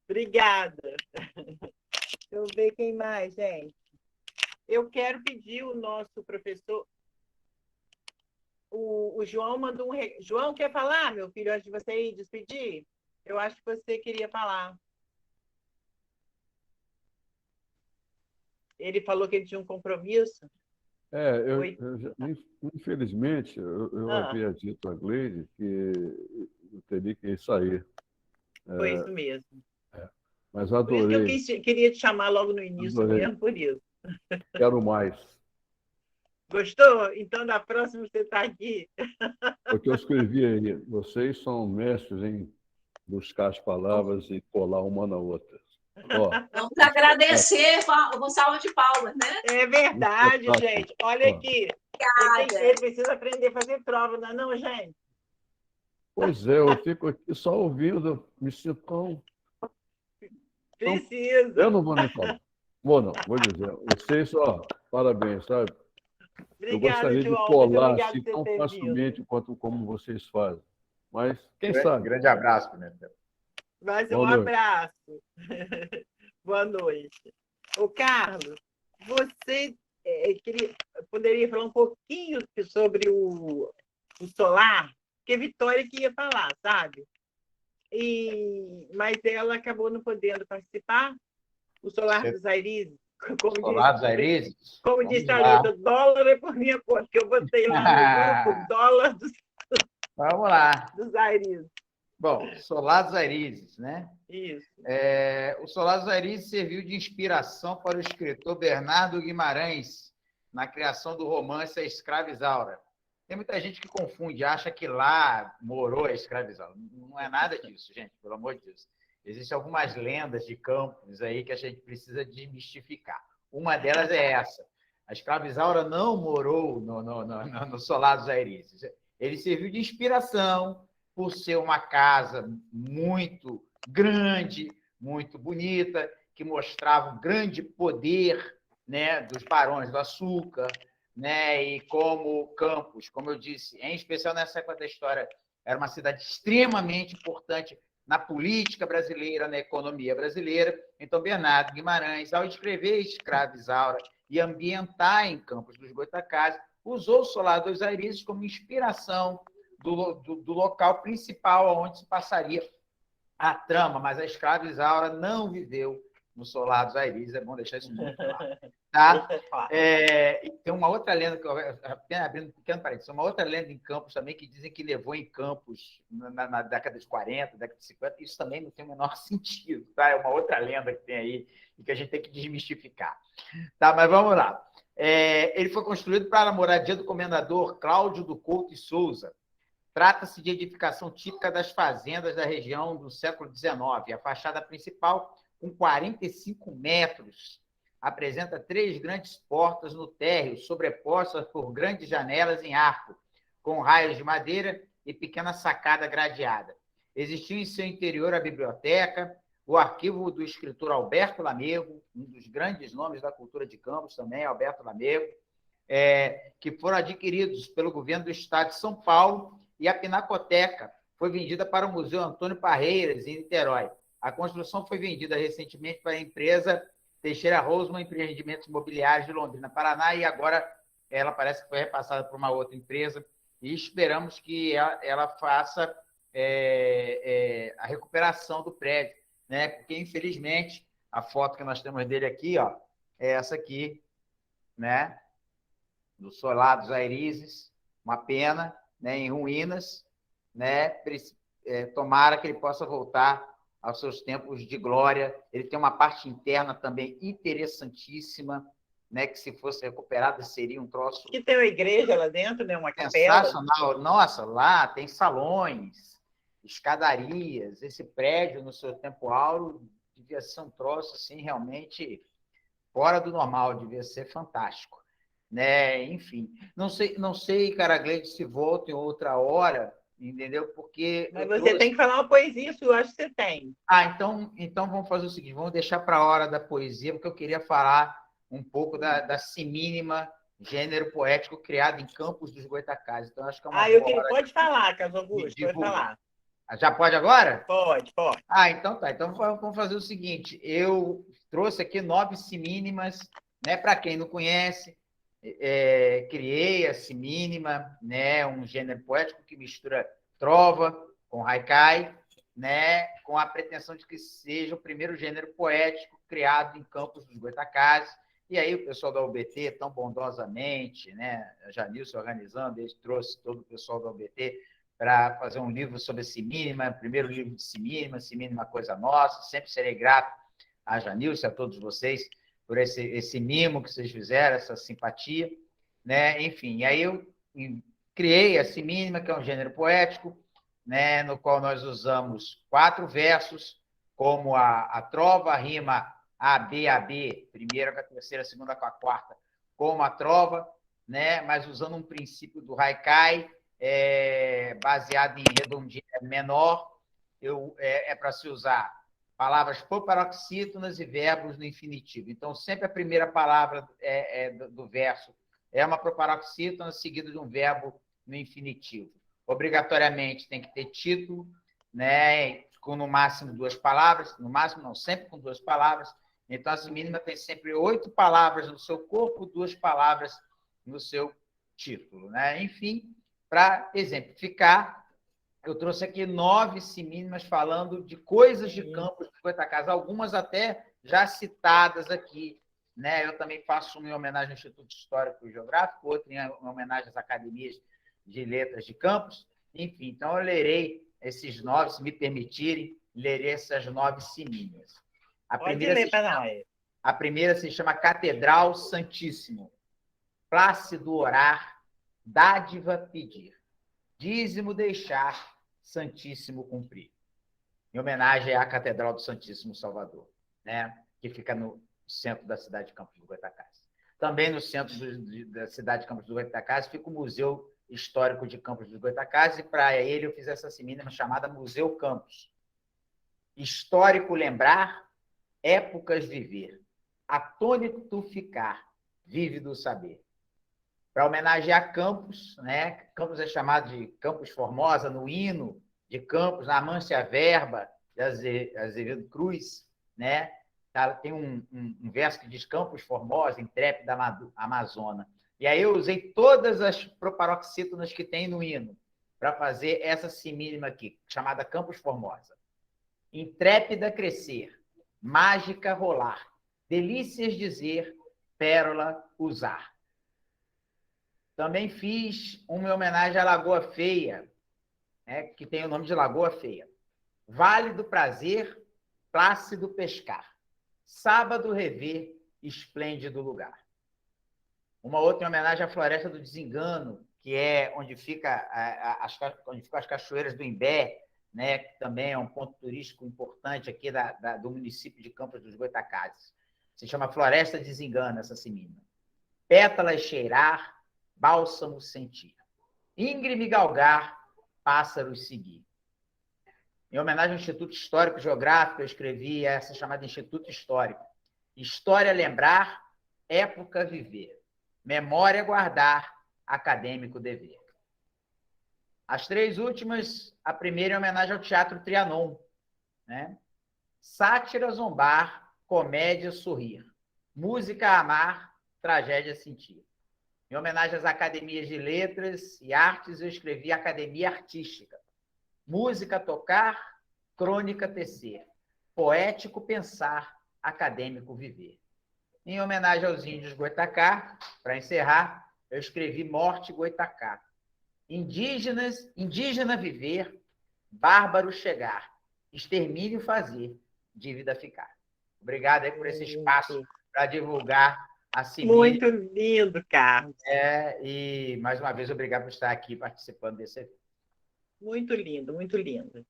Obrigada. Deixa eu ver quem mais, gente. Eu quero pedir o nosso professor... O João mandou um... João, quer falar, meu filho, antes de você ir despedir? Eu acho que você queria falar. Ele falou que ele tinha um compromisso. Infelizmente, eu havia dito a Gleide que eu teria que sair. Foi isso mesmo. Mas Por isso adorei. que eu queria te chamar logo no início mesmo, por isso. Quero mais. Gostou? Então, da próxima você está aqui. Porque eu escrevi aí, vocês são mestres em buscar as palavras e colar uma na outra. Ó, vamos agradecer com salva de palmas, né? É verdade, gente. Olha aqui. Ele precisa aprender a fazer prova, não é não, gente? Pois é, eu fico aqui só ouvindo, me sinto tão... Precisa. Eu não vou nem falar. Vou dizer. Vocês, parabéns, sabe? Obrigada, eu gostaria João. de colar Muito assim, por tão ter facilmente quanto como vocês fazem. Mas, quem sabe? Grande abraço, Pimentel. Mas um abraço. Boa noite. Ô, Carlos, você poderia falar um pouquinho sobre o solar? Porque Vitória que ia falar, sabe? Mas ela acabou não podendo participar. O solar dos Airizes. Solar dos Airizes? Como disse a Lida, dólar é por minha conta, que eu botei lá no grupo, dólar Vamos lá. Dos Airizes. Bom, Solar dos Airizes, né? Isso. O Solar dos Airizes serviu de inspiração para o escritor Bernardo Guimarães na criação do romance A Escrava Isaura. Tem muita gente que confunde, acha que lá morou a escrava Isaura. Não é nada disso, gente, pelo amor de Deus. Existem algumas lendas de Campos aí que a gente precisa desmistificar. Uma delas é essa. A escrava Isaura não morou no Solar dos Airizes. Ele serviu de inspiração por ser uma casa muito grande, muito bonita, que mostrava o grande poder, né, dos barões do açúcar, né, e como Campos, como eu disse, em especial nessa época da história, era uma cidade extremamente importante na política brasileira, na economia brasileira. Então, Bernardo Guimarães, ao escrever Escrava Isaura e ambientar em Campos dos Goytacazes, usou o Solar dos Airizes como inspiração do local principal onde se passaria a trama, mas a escrava Isaura não viveu no Solar dos Airizes, é bom deixar isso muito claro. Tá? Tem uma outra lenda, que eu apenas abrindo um pequeno parênteses, uma outra lenda em Campos também, que dizem que levou em Campos na década de 40, década de 50, isso também não tem o menor sentido, tá? É uma outra lenda que tem aí e que a gente tem que desmistificar. Tá, mas vamos lá. Ele foi construído para a moradia do comendador Cláudio do Couto e Souza. Trata-se de edificação típica das fazendas da região do século XIX. A fachada principal, com 45 metros, apresenta 3 grandes portas no térreo, sobrepostas por grandes janelas em arco, com raios de madeira e pequena sacada gradeada. Existiu em seu interior a biblioteca, o arquivo do escritor Alberto Lamego, um dos grandes nomes da cultura de Campos também, Alberto Lamego, que foram adquiridos pelo governo do estado de São Paulo, e a Pinacoteca, foi vendida para o Museu Antônio Parreiras, em Niterói. A construção foi vendida recentemente para a empresa Teixeira Rosman Empreendimentos Imobiliários de Londrina, Paraná, e agora ela parece que foi repassada por uma outra empresa, e esperamos que ela faça a recuperação do prédio, né? Porque, infelizmente, a foto que nós temos dele aqui, ó, é essa aqui, né? Do Solar dos Airizes, uma pena, né? Em ruínas, né? Tomara que ele possa voltar aos seus tempos de glória. Ele tem uma parte interna também interessantíssima, né? Que se fosse recuperada seria um troço... Que tem uma igreja lá dentro, né? Uma capela. Sensacional. Nossa, lá tem salões, escadarias. Esse prédio, no seu tempo áureo, devia ser um troço assim, realmente fora do normal, devia ser fantástico, né? Enfim, não sei, cara, Gleide, se volta em outra hora, entendeu? Porque mas você tem que falar uma poesia, isso eu acho que você tem. Então vamos fazer o seguinte, vamos deixar para a hora da poesia, porque eu queria falar um pouco da Semínima, gênero poético criado em Campos dos Goytacazes. Então, acho que é uma boa hora. Pode falar, Carlos Augusto, pode falar. Já pode agora? Pode. Então tá. Então vamos fazer o seguinte, eu trouxe aqui 9 semínimas, né? Para quem não conhece, criei a semínima, né? Um gênero poético que mistura trova com haikai, né? Com a pretensão de que seja o primeiro gênero poético criado em Campos dos Goytacazes. E aí o pessoal da UBT, tão bondosamente, né? A Janilson organizando, ele trouxe todo o pessoal da UBT para fazer um livro sobre semínima, primeiro livro de semínima, coisa nossa. Sempre serei grato a Janilson, a todos vocês, por esse mimo que vocês fizeram, essa simpatia, né? Enfim, e aí eu criei a semínima, que é um gênero poético, né? No qual nós usamos 4 versos, como a trova, a rima A, B, primeira com a terceira, segunda com a quarta, como a trova, né? Mas usando um princípio do haikai, baseado em redondilha menor, para se usar palavras proparoxítonas e verbos no infinitivo. Então, sempre a primeira palavra do verso é uma proparoxítona, seguida de um verbo no infinitivo. Obrigatoriamente tem que ter título, né? Com no máximo 2 palavras, no máximo não, sempre com 2 palavras. Então, a semínima tem sempre 8 palavras no seu corpo, 2 palavras no seu título, né? Enfim, para exemplificar, eu trouxe aqui 9 semínimas falando de coisas de Campos dos Goytacazes, algumas até já citadas aqui, né? Eu também faço uma em homenagem ao Instituto Histórico e Geográfico, outra em homenagem às academias de letras de Campos. Enfim, então eu lerei esses 9, se me permitirem, lerei essas 9 semínimas. A primeira se chama Catedral Santíssimo. Plácido orar, dádiva pedir, dízimo deixar, Santíssimo cumprir. Em homenagem à Catedral do Santíssimo Salvador, né? Que fica no centro da cidade de Campos dos Goytacazes. Também no centro da cidade de Campos dos Goytacazes fica o Museu Histórico de Campos dos Goytacazes, e para ele eu fiz essa semínima chamada Museu Campos. Histórico lembrar, épocas viver, atônito ficar, vívido saber. Para homenagear Campos, né? Campos é chamado de Campos Formosa, no hino de Campos, na Amância Verba, de Azevedo Cruz, né? Tem um verso que diz Campos Formosa, intrépida Amazona. E aí eu usei todas as proparoxítonas que tem no hino para fazer essa semínima aqui, chamada Campos Formosa. Intrépida crescer, mágica rolar, delícias dizer, pérola usar. Também fiz uma homenagem à Lagoa Feia, né, que tem o nome de Lagoa Feia. Vale do prazer, plácido pescar. Sábado rever, esplêndido lugar. Uma outra homenagem à Floresta do Desengano, que é onde ficam as cachoeiras do Imbé, né, que também é um ponto turístico importante aqui do município de Campos dos Goytacazes. Se chama Floresta de Desengano, essa semínima. Pétalas cheirar, bálsamo sentir. Íngreme galgar, pássaros seguir. Em homenagem ao Instituto Histórico e Geográfico, eu escrevi essa chamada Instituto Histórico. História lembrar, época viver. Memória guardar, acadêmico dever. As três últimas, a primeira em homenagem ao Teatro Trianon, né? Sátira, zombar, comédia, sorrir. Música, amar, tragédia, sentir. Em homenagem às academias de letras e artes, eu escrevi Academia Artística. Música, tocar, crônica, tecer. Poético, pensar, acadêmico, viver. Em homenagem aos índios Goitacá, para encerrar, eu escrevi Morte Goitacá. Indígena viver, bárbaro chegar, extermínio fazer, dívida ficar. Obrigado aí por esse espaço para divulgar a CIMI. Muito lindo, Carlos. E, mais uma vez, obrigado por estar aqui participando desse evento. Muito lindo, muito lindo.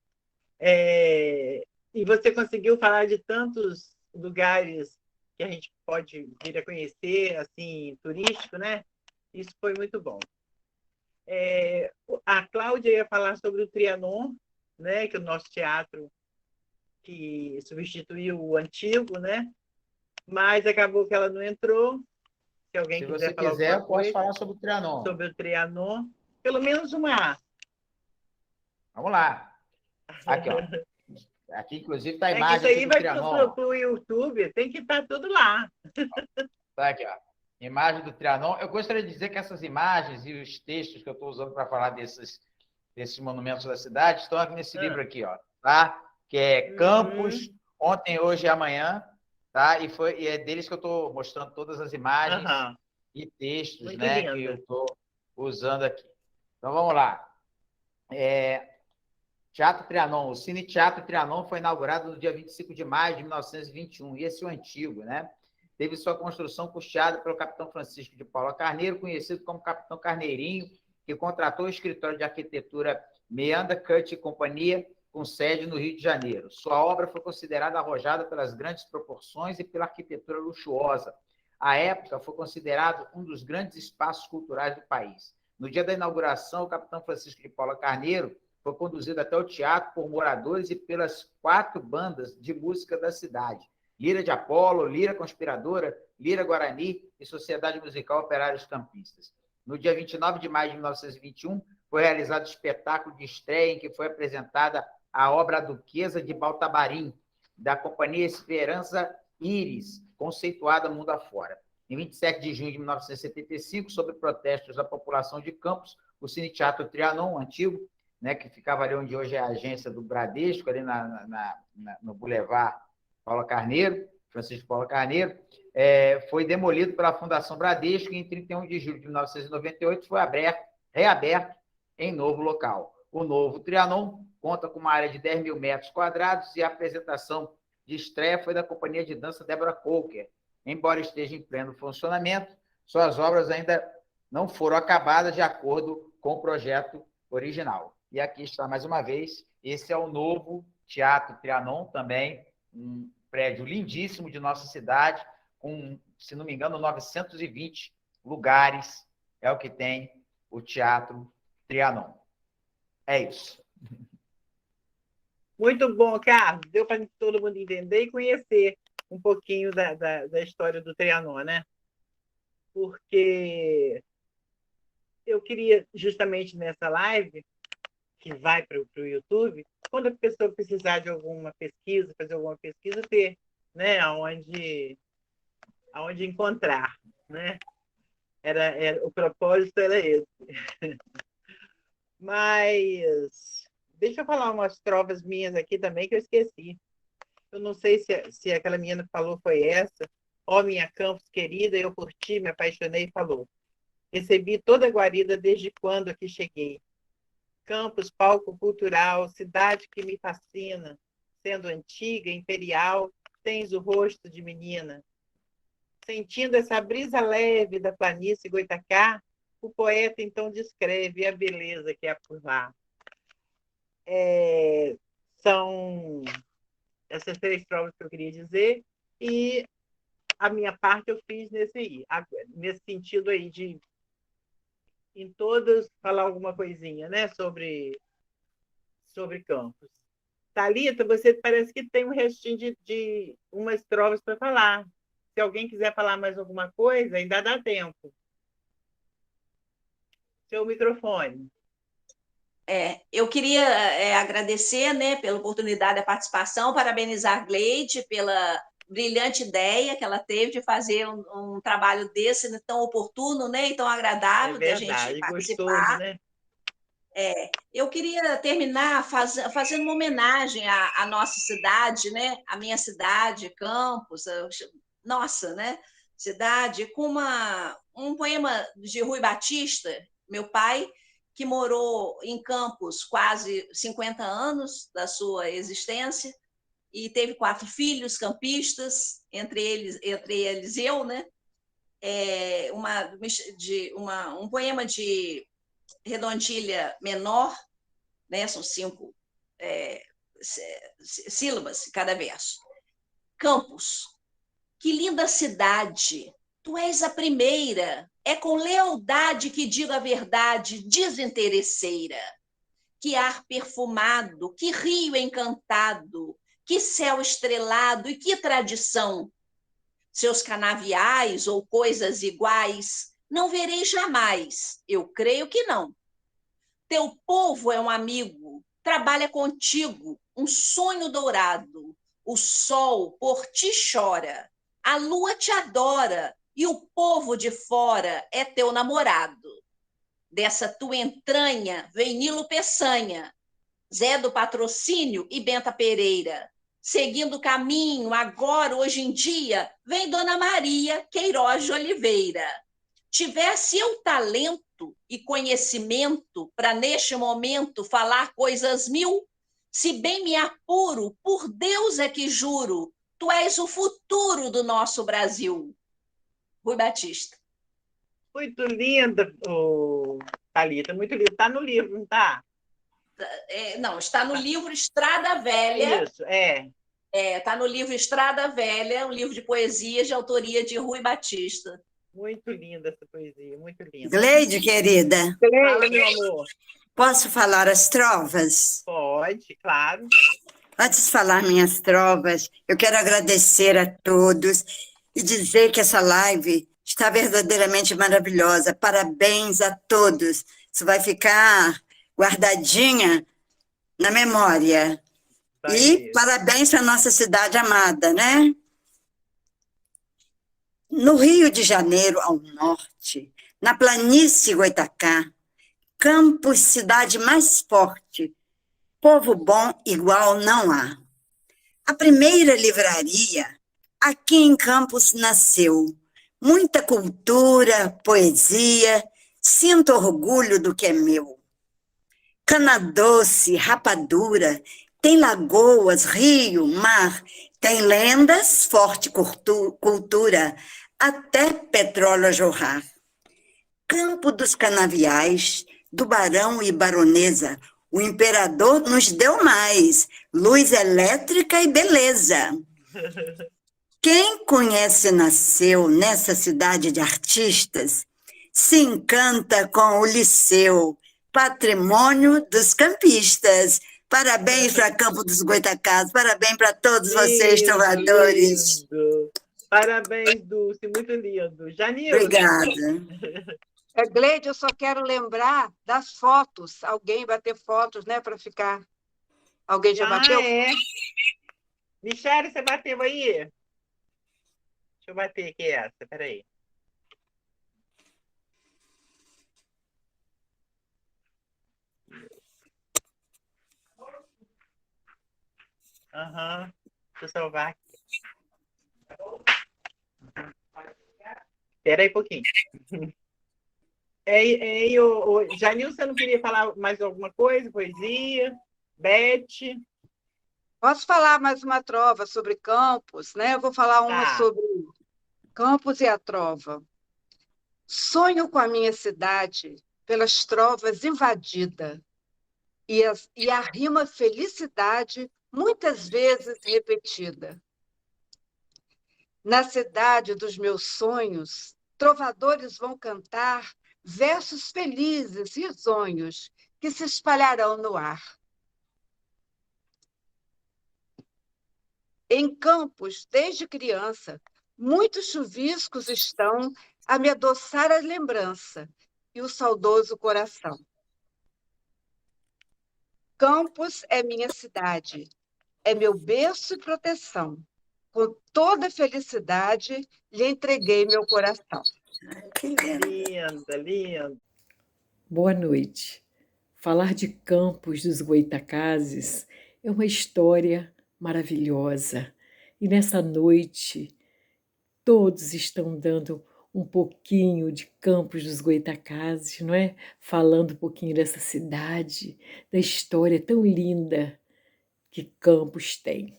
E você conseguiu falar de tantos lugares que a gente pode vir a conhecer, assim, turístico, né? Isso foi muito bom. A Cláudia ia falar sobre o Trianon, né? Que é o nosso teatro que substituiu o antigo, né? Mas acabou que ela não entrou. Se alguém quiser falar quiser, alguma coisa eu posso falar sobre o Trianon. sobre o Trianon, pelo menos uma. Vamos lá. Aqui, ó. Aqui, inclusive, está a imagem isso aí do vai Trianon. para o YouTube, tem que estar tudo lá. Tá aqui, ó. Imagem do Trianon. Eu gostaria de dizer que essas imagens e os textos que eu estou usando para falar desses monumentos da cidade estão aqui nesse livro aqui, ó, tá? Que é Campos, Ontem, Hoje e Amanhã, tá? E é deles que eu estou mostrando todas as imagens e textos, muito né, lindo. que eu estou usando aqui. Então, vamos lá. Teatro Trianon. O Cine Teatro Trianon foi inaugurado no dia 25 de maio de 1921. E esse é o antigo, né? Teve sua construção custeada pelo capitão Francisco de Paula Carneiro, conhecido como Capitão Carneirinho, que contratou o escritório de arquitetura Meanda Cut e Companhia, com sede no Rio de Janeiro. Sua obra foi considerada arrojada pelas grandes proporções e pela arquitetura luxuosa. À época, foi considerado um dos grandes espaços culturais do país. No dia da inauguração, o capitão Francisco de Paula Carneiro foi conduzido até o teatro por moradores e pelas 4 bandas de música da cidade: Lira de Apolo, Lira Conspiradora, Lira Guarani e Sociedade Musical Operários Campistas. No dia 29 de maio de 1921, foi realizado o espetáculo de estreia em que foi apresentada a obra A Duquesa de Baltabarim, da Companhia Esperança Íris, conceituada mundo afora. Em 27 de junho de 1975, sob protestos da população de Campos, o Cine Teatro Trianon, antigo, né, que ficava ali onde hoje é a agência do Bradesco, ali no Boulevard Paula Carneiro, Francisco Paula Carneiro, foi demolido pela Fundação Bradesco e em 31 de julho de 1998 foi reaberto em novo local. O novo Trianon conta com uma área de 10 mil metros quadrados e a apresentação de estreia foi da companhia de dança Débora Coker. Embora esteja em pleno funcionamento, suas obras ainda não foram acabadas de acordo com o projeto original. E aqui está mais uma vez, esse é o novo Teatro Trianon, também um prédio lindíssimo de nossa cidade, com, se não me engano, 920 lugares, é o que tem o Teatro Trianon. É isso. Muito bom, Carlos. Deu para todo mundo entender e conhecer um pouquinho da história do Trianon, né? Porque eu queria, justamente nessa live, que vai para o YouTube, quando a pessoa precisar de alguma pesquisa, fazer alguma pesquisa, ter, né, aonde encontrar, né? O propósito era esse. Mas deixa eu falar umas trovas minhas aqui também que eu esqueci. Eu não sei se aquela menina que falou foi essa. Ó, minha Campos querida, eu por ti me apaixonei e falou. Recebi toda a guarida desde quando aqui cheguei. Campos, palco cultural, cidade que me fascina. Sendo antiga, imperial, tens o rosto de menina. Sentindo essa brisa leve da planície Goitacá, o poeta então descreve a beleza que há por lá. São essas 3 provas que eu queria dizer, e a minha parte eu fiz nesse sentido aí de, em todas, falar alguma coisinha, né, sobre Campos. Thalita, você parece que tem um restinho de umas trovas para falar. Se alguém quiser falar mais alguma coisa, ainda dá tempo. Seu microfone. Eu queria agradecer, né, pela oportunidade da participação, parabenizar a Gleide pela brilhante ideia que ela teve de fazer um trabalho desse, né, tão oportuno, né, e tão agradável da gente gostoso, participar. né? Eu queria terminar fazendo uma homenagem à nossa cidade, né, à minha cidade, Campos, nossa, né, cidade, com um poema de Rui Batista, meu pai, que morou em Campos quase 50 anos da sua existência e teve 4 filhos campistas, entre eles eu, né? Um poema de redondilha menor, né? São 5 sílabas cada verso. Campos, que linda cidade! Tu és a primeira, é com lealdade que digo a verdade desinteresseira. Que ar perfumado, que rio encantado, que céu estrelado e que tradição. Seus canaviais ou coisas iguais não verei jamais, eu creio que não. Teu povo é um amigo, trabalha contigo, um sonho dourado. O sol por ti chora, a lua te adora e o povo de fora é teu namorado. Dessa tua entranha vem Nilo Peçanha, Zé do Patrocínio e Benta Pereira. Seguindo o caminho, agora, hoje em dia, vem Dona Maria Queiroz de Oliveira. Tivesse eu talento e conhecimento para, neste momento, falar coisas 1000, se bem me apuro, por Deus é que juro, tu és o futuro do nosso Brasil. Rui Batista. Muito linda, Thalita, muito linda. Está no livro, não está? Não, está no livro Estrada Velha. Isso, está no livro Estrada Velha, um livro de poesias de autoria de Rui Batista. Muito linda essa poesia, muito linda. Gleide, querida. Fala, meu amor. Posso falar as trovas? Pode, claro. Antes de falar minhas trovas, eu quero agradecer a todos e dizer que essa live está verdadeiramente maravilhosa. Parabéns a todos. Isso vai ficar guardadinha na memória. E parabéns para a nossa cidade amada, né? No Rio de Janeiro, ao norte, na planície Goitacá, Campos, cidade mais forte, povo bom igual não há. A primeira livraria aqui em Campos nasceu. Muita cultura, poesia, sinto orgulho do que é meu. Cana doce, rapadura, tem lagoas, rio, mar, tem lendas, forte cultura, até petróleo a jorrar. Campo dos Canaviais, do barão e baronesa, o imperador nos deu mais, luz elétrica e beleza. Quem conhece nasceu nessa cidade de artistas, se encanta com o Liceu, patrimônio dos campistas. Parabéns para Campo dos Goitacazes, parabéns para todos vocês, trovadores. Lindo. Parabéns, Dulce, muito lindo. Janilza. Obrigada. Gleide, eu só quero lembrar das fotos. Alguém vai ter fotos, né, para ficar. Alguém já bateu? Michele, você bateu aí? Deixa eu bater aqui essa, peraí. Deixa eu salvar aqui. Espera aí um pouquinho. Janil, você não queria falar mais alguma coisa? Poesia? Beth? Posso falar mais uma trova sobre Campos, né? Eu vou falar uma sobre Campos e a trova. Sonho com a minha cidade pelas trovas invadida e a rima felicidade muitas vezes repetida. Na cidade dos meus sonhos, trovadores vão cantar versos felizes e risonhos que se espalharão no ar. Em Campos, desde criança, muitos chuviscos estão a me adoçar a lembrança e o saudoso coração. Campos é minha cidade, é meu berço e proteção. Com toda felicidade, lhe entreguei meu coração. Que lindo. Linda, linda. Boa noite. Falar de Campos dos Goytacazes é uma história maravilhosa. E nessa noite, todos estão dando um pouquinho de Campos dos Goytacazes, não é? Falando um pouquinho dessa cidade, da história tão linda que Campos tem.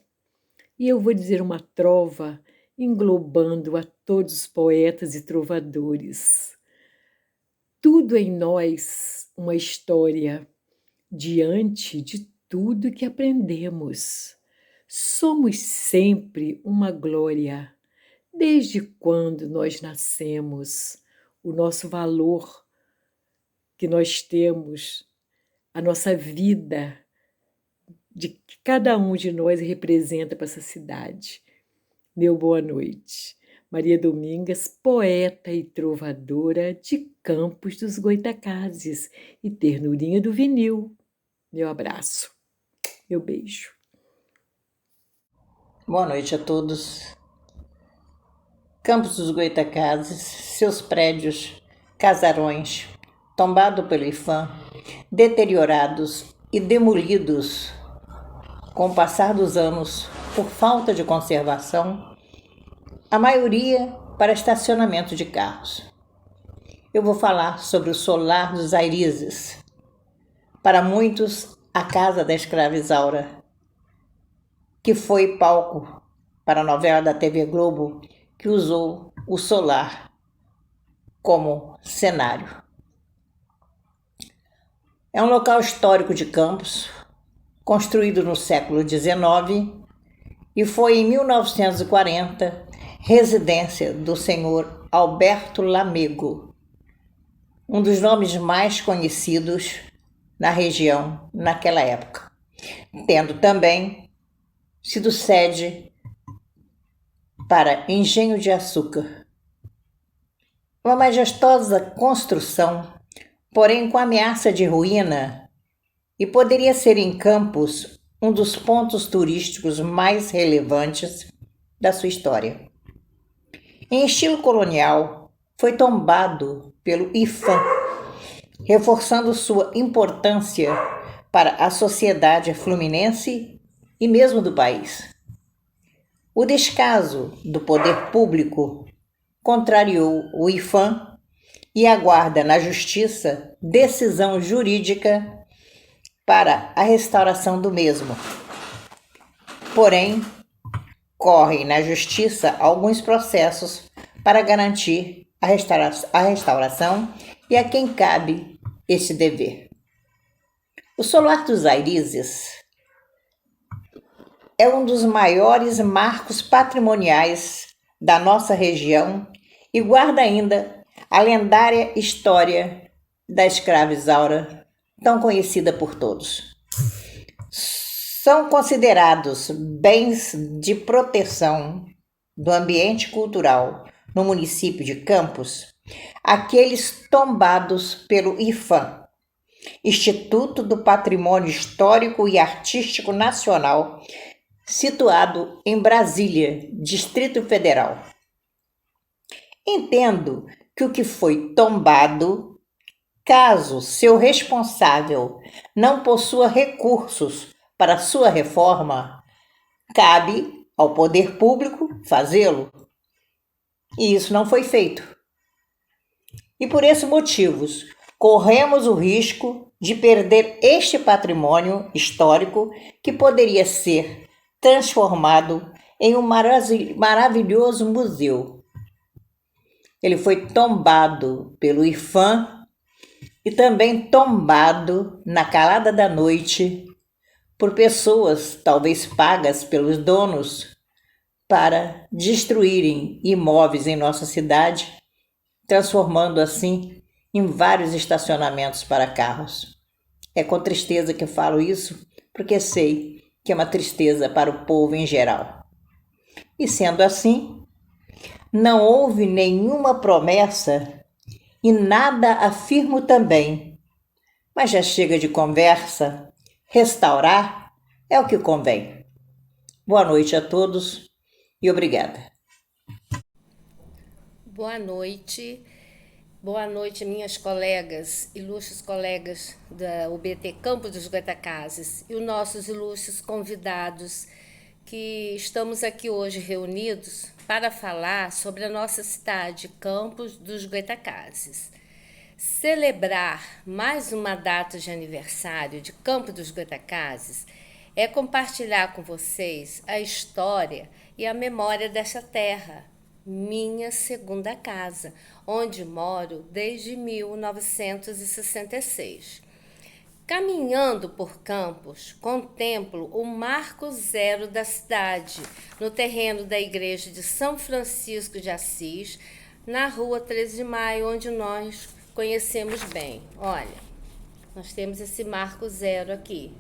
E eu vou dizer uma trova englobando a todos os poetas e trovadores. Tudo em nós uma história, diante de tudo que aprendemos. Somos sempre uma glória, desde quando nós nascemos. O nosso valor que nós temos, a nossa vida, de que cada um de nós representa para essa cidade. Meu boa noite. Maria Domingas, poeta e trovadora de Campos dos Goytacazes e ternurinha do vinil. Meu abraço, meu beijo. Boa noite a todos. Campos dos Goytacazes, seus prédios, casarões, tombados pelo IFAM, deteriorados e demolidos com o passar dos anos por falta de conservação, a maioria para estacionamento de carros. Eu vou falar sobre o Solar dos Airizes. Para muitos, a casa da escrava Isaura, que foi palco para a novela da TV Globo, que usou o solar como cenário. É um local histórico de Campos, construído no século XIX, e foi em 1940 residência do senhor Alberto Lamego, um dos nomes mais conhecidos na região naquela época, tendo também sido sede para engenho de açúcar. Uma majestosa construção, porém com ameaça de ruína, e poderia ser em Campos um dos pontos turísticos mais relevantes da sua história. Em estilo colonial, foi tombado pelo IFAM, reforçando sua importância para a sociedade fluminense e mesmo do país. O descaso do poder público contrariou o IFAM e aguarda na justiça decisão jurídica para a restauração do mesmo. Porém, correm na justiça alguns processos para garantir a restauração e a quem cabe esse dever. O Solar dos Airizes é um dos maiores marcos patrimoniais da nossa região e guarda ainda a lendária história da escrava Isaura, tão conhecida por todos. São considerados bens de proteção do ambiente cultural no município de Campos aqueles tombados pelo IFAM, Instituto do Patrimônio Histórico e Artístico Nacional, situado em Brasília, Distrito Federal. Entendo que o que foi tombado, caso seu responsável não possua recursos para sua reforma, cabe ao poder público fazê-lo. E isso não foi feito. E por esses motivos, corremos o risco de perder este patrimônio histórico que poderia ser transformado em um maravilhoso museu. Ele foi tombado pelo IFAM e também tombado na calada da noite por pessoas, talvez pagas pelos donos, para destruírem imóveis em nossa cidade, transformando assim em vários estacionamentos para carros. É com tristeza que falo isso, porque sei que é uma tristeza para o povo em geral. E sendo assim, não houve nenhuma promessa e nada afirmo também, mas já chega de conversa, restaurar é o que convém. Boa noite a todos e obrigada. Boa noite. Boa noite, minhas colegas, ilustres colegas da UBT Campos dos Goytacazes e os nossos ilustres convidados que estamos aqui hoje reunidos para falar sobre a nossa cidade, Campos dos Goytacazes. Celebrar mais uma data de aniversário de Campos dos Goytacazes é compartilhar com vocês a história e a memória dessa terra, minha segunda casa, onde moro desde 1966. Caminhando por Campos, contemplo o marco zero da cidade, no terreno da igreja de São Francisco de Assis, na rua 13 de Maio, onde nós conhecemos bem. Olha, nós temos esse marco zero aqui.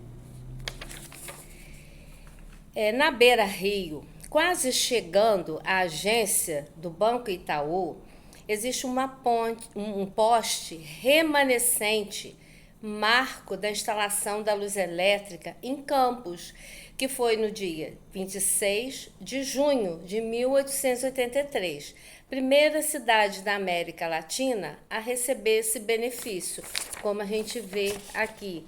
Na Beira Rio, quase chegando à agência do Banco Itaú, existe um poste remanescente, marco da instalação da luz elétrica em Campos, que foi no dia 26 de junho de 1883, primeira cidade da América Latina a receber esse benefício, como a gente vê aqui,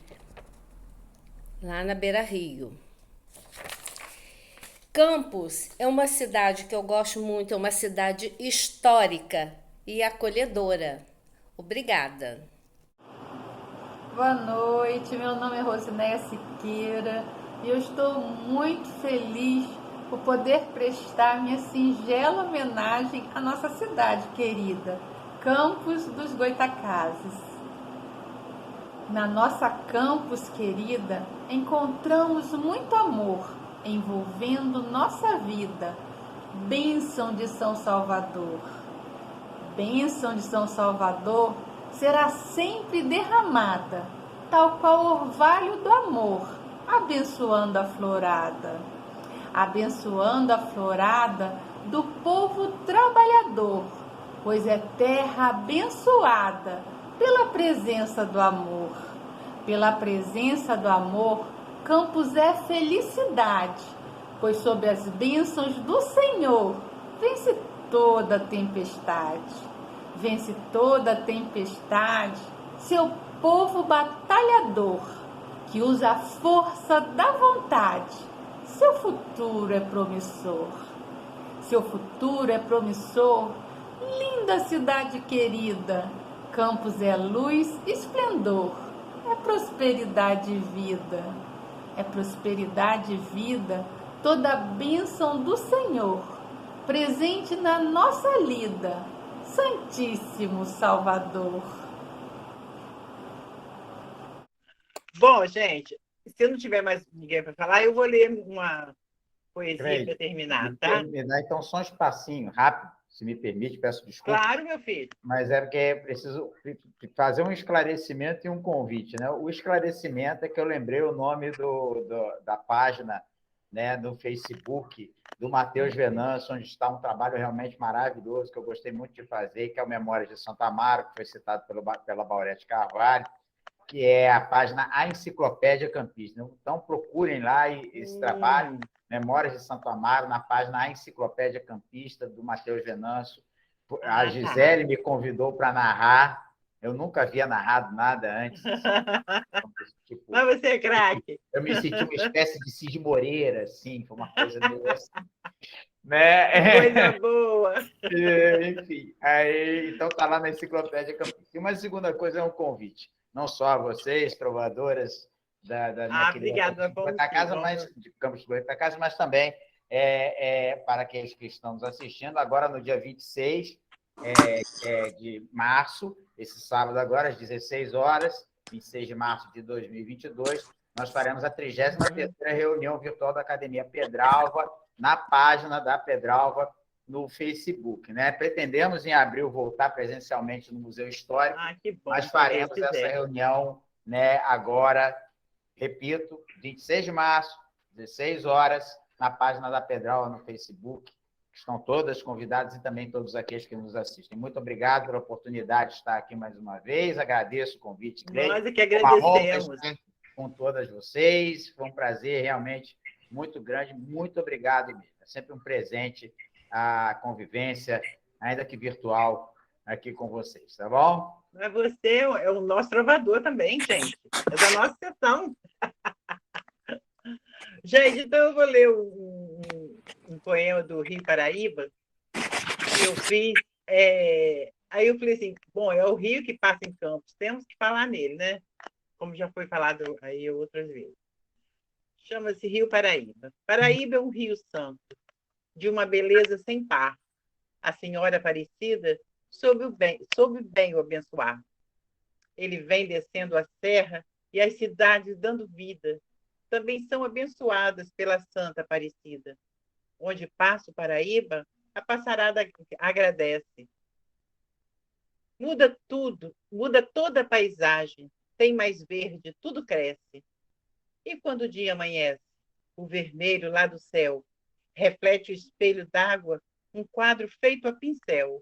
lá na Beira Rio. Campos é uma cidade que eu gosto muito, é uma cidade histórica e acolhedora. Obrigada. Boa noite, meu nome é Rosinéia Siqueira e eu estou muito feliz por poder prestar minha singela homenagem à nossa cidade querida, Campos dos Goytacazes. Na nossa Campos querida, encontramos muito amor, envolvendo nossa vida. Bênção de São Salvador. Bênção de São Salvador será sempre derramada, tal qual o orvalho do amor, abençoando a florada. Abençoando a florada do povo trabalhador, pois é terra abençoada pela presença do amor. Pela presença do amor, Campos é felicidade, pois sob as bênçãos do Senhor vence toda tempestade. Vence toda tempestade seu povo batalhador, que usa a força da vontade. Seu futuro é promissor. Seu futuro é promissor. Linda cidade querida, Campos é luz e esplendor. É prosperidade e vida. É prosperidade e vida, toda a bênção do Senhor, presente na nossa lida, Santíssimo Salvador. Bom, gente, se não tiver mais ninguém para falar, eu vou ler uma poesia para terminar, tá? Então, só um espacinho rápido, se me permite, peço desculpa. Claro, meu filho. Mas é porque é preciso fazer um esclarecimento e um convite, né? O esclarecimento é que eu lembrei o nome da página, né, no Facebook do Matheus Venâncio, onde está um trabalho realmente maravilhoso, que eu gostei muito de fazer, que é o Memórias de Santo Amaro, que foi citado pela Baurete Carvalho, que é a página A Enciclopédia Campista. Então, procurem lá esse trabalho, Memórias de Santo Amaro, na página A Enciclopédia Campista, do Matheus Venâncio. A Gisele me convidou para narrar. Eu nunca havia narrado nada antes. Tipo, mas você é craque. Eu me senti uma espécie de Cid Moreira, assim, foi uma coisa meio assim. Né? Coisa boa. Enfim, então está lá na Enciclopédia Campista. E uma segunda coisa é um convite, não só a vocês, trovadoras da minha querida Goytacazes, mas de Campos dos Goytacazes, mas também para aqueles que estão nos assistindo, agora no dia 26 de março, esse sábado agora, às 16 horas, 26 de março de 2022, nós faremos a 33ª reunião virtual da Academia Pedralva, na página da Pedralva, no Facebook, né? Pretendemos, em abril, voltar presencialmente no Museu Histórico, que bom, mas faremos essa reunião, né, agora, repito, 26 de março, 16 horas, na página da Pedralva no Facebook. Estão todas convidadas e também todos aqueles que nos assistem. Muito obrigado pela oportunidade de estar aqui mais uma vez. Agradeço o convite, Cleide. Nós é que agradecemos. com todas vocês. Foi um prazer realmente muito grande. Muito obrigado mesmo. É sempre um presente a convivência, ainda que virtual, aqui com vocês, tá bom? Mas você é o nosso trovador também, gente. É da nossa sessão. Gente, então eu vou ler um poema do Rio Paraíba que eu fiz. Aí eu falei assim, bom, é o rio que passa em Campos, temos que falar nele, né? Como já foi falado aí outras vezes. Chama-se Rio Paraíba. Paraíba é um rio santo, de uma beleza sem par. A Senhora Aparecida soube bem o abençoar. Ele vem descendo a serra e as cidades dando vida. Também são abençoadas pela Santa Aparecida. Onde passa o Paraíba, a passarada agradece. Muda tudo, muda toda a paisagem, tem mais verde, tudo cresce. E quando o dia amanhece, o vermelho lá do céu reflete o espelho d'água, um quadro feito a pincel.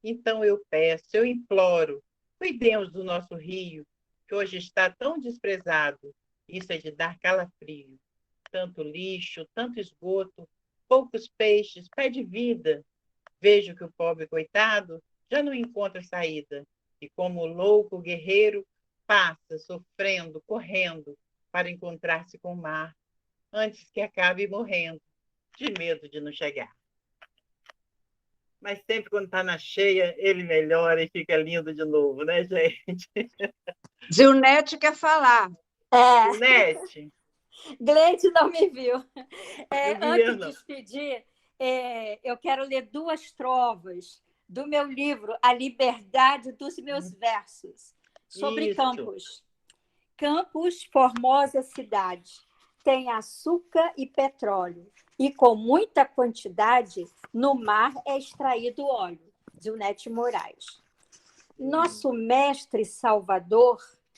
Então eu peço, eu imploro, cuidemos do nosso rio, que hoje está tão desprezado. Isso é de dar calafrio. Tanto lixo, tanto esgoto, poucos peixes, pede vida. Vejo que o pobre coitado já não encontra saída. E como louco guerreiro, passa sofrendo, correndo, para encontrar-se com o mar, antes que acabe morrendo, de medo de não chegar. Mas sempre quando está na cheia, ele melhora e fica lindo de novo, né, gente? Zilnete quer falar. Zilnete? Gleide não me viu. Antes de não. despedir, eu quero ler 2 trovas do meu livro A Liberdade dos Meus Versos, sobre Isso. Campos. Campos, formosa cidade, tem açúcar e petróleo, e com muita quantidade, no mar é extraído óleo. Zilnete Moraes. Nosso mestre Salvador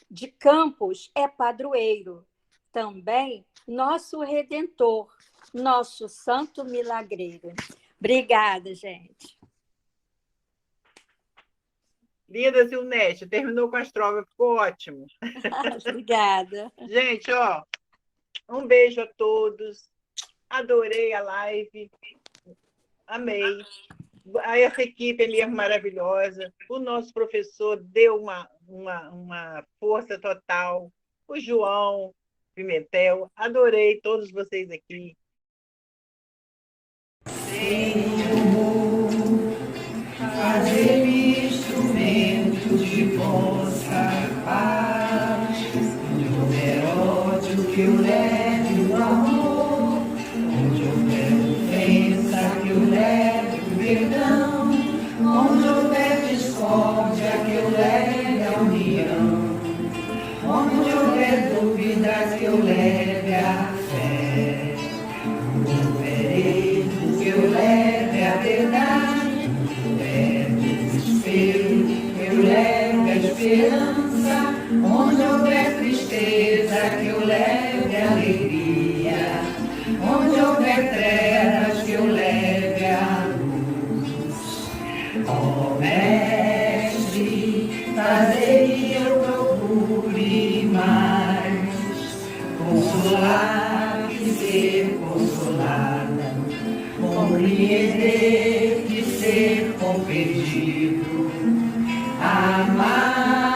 de Campos é padroeiro, também nosso Redentor, nosso santo milagreiro. Obrigada, gente. Linda, Zilnete, terminou com as trovas, ficou ótimo. Obrigada. Gente, ó, um beijo a todos. Adorei a live. Amei. Essa equipe é mesmo maravilhosa. O nosso professor deu uma força total. O João Pimentel. Adorei todos vocês aqui. Senhor, fazer-me instrumento de vossa paz. Onde houver ódio, que eu leve o amor. Onde houver ofensa, que eu leve o perdão. Onde houver discórdia, que eu leve a união. Onde houver dúvidas, que eu leve a fé. Onde houver erro, que eu leve a verdade. Eu leve a esperança, onde houver tristeza, que eu leve a alegria, onde houver trevas, que eu leve a luz. Ó Mestre, fazei eu procure mais consolar que ser consolada, compreender que ser compreendido, amar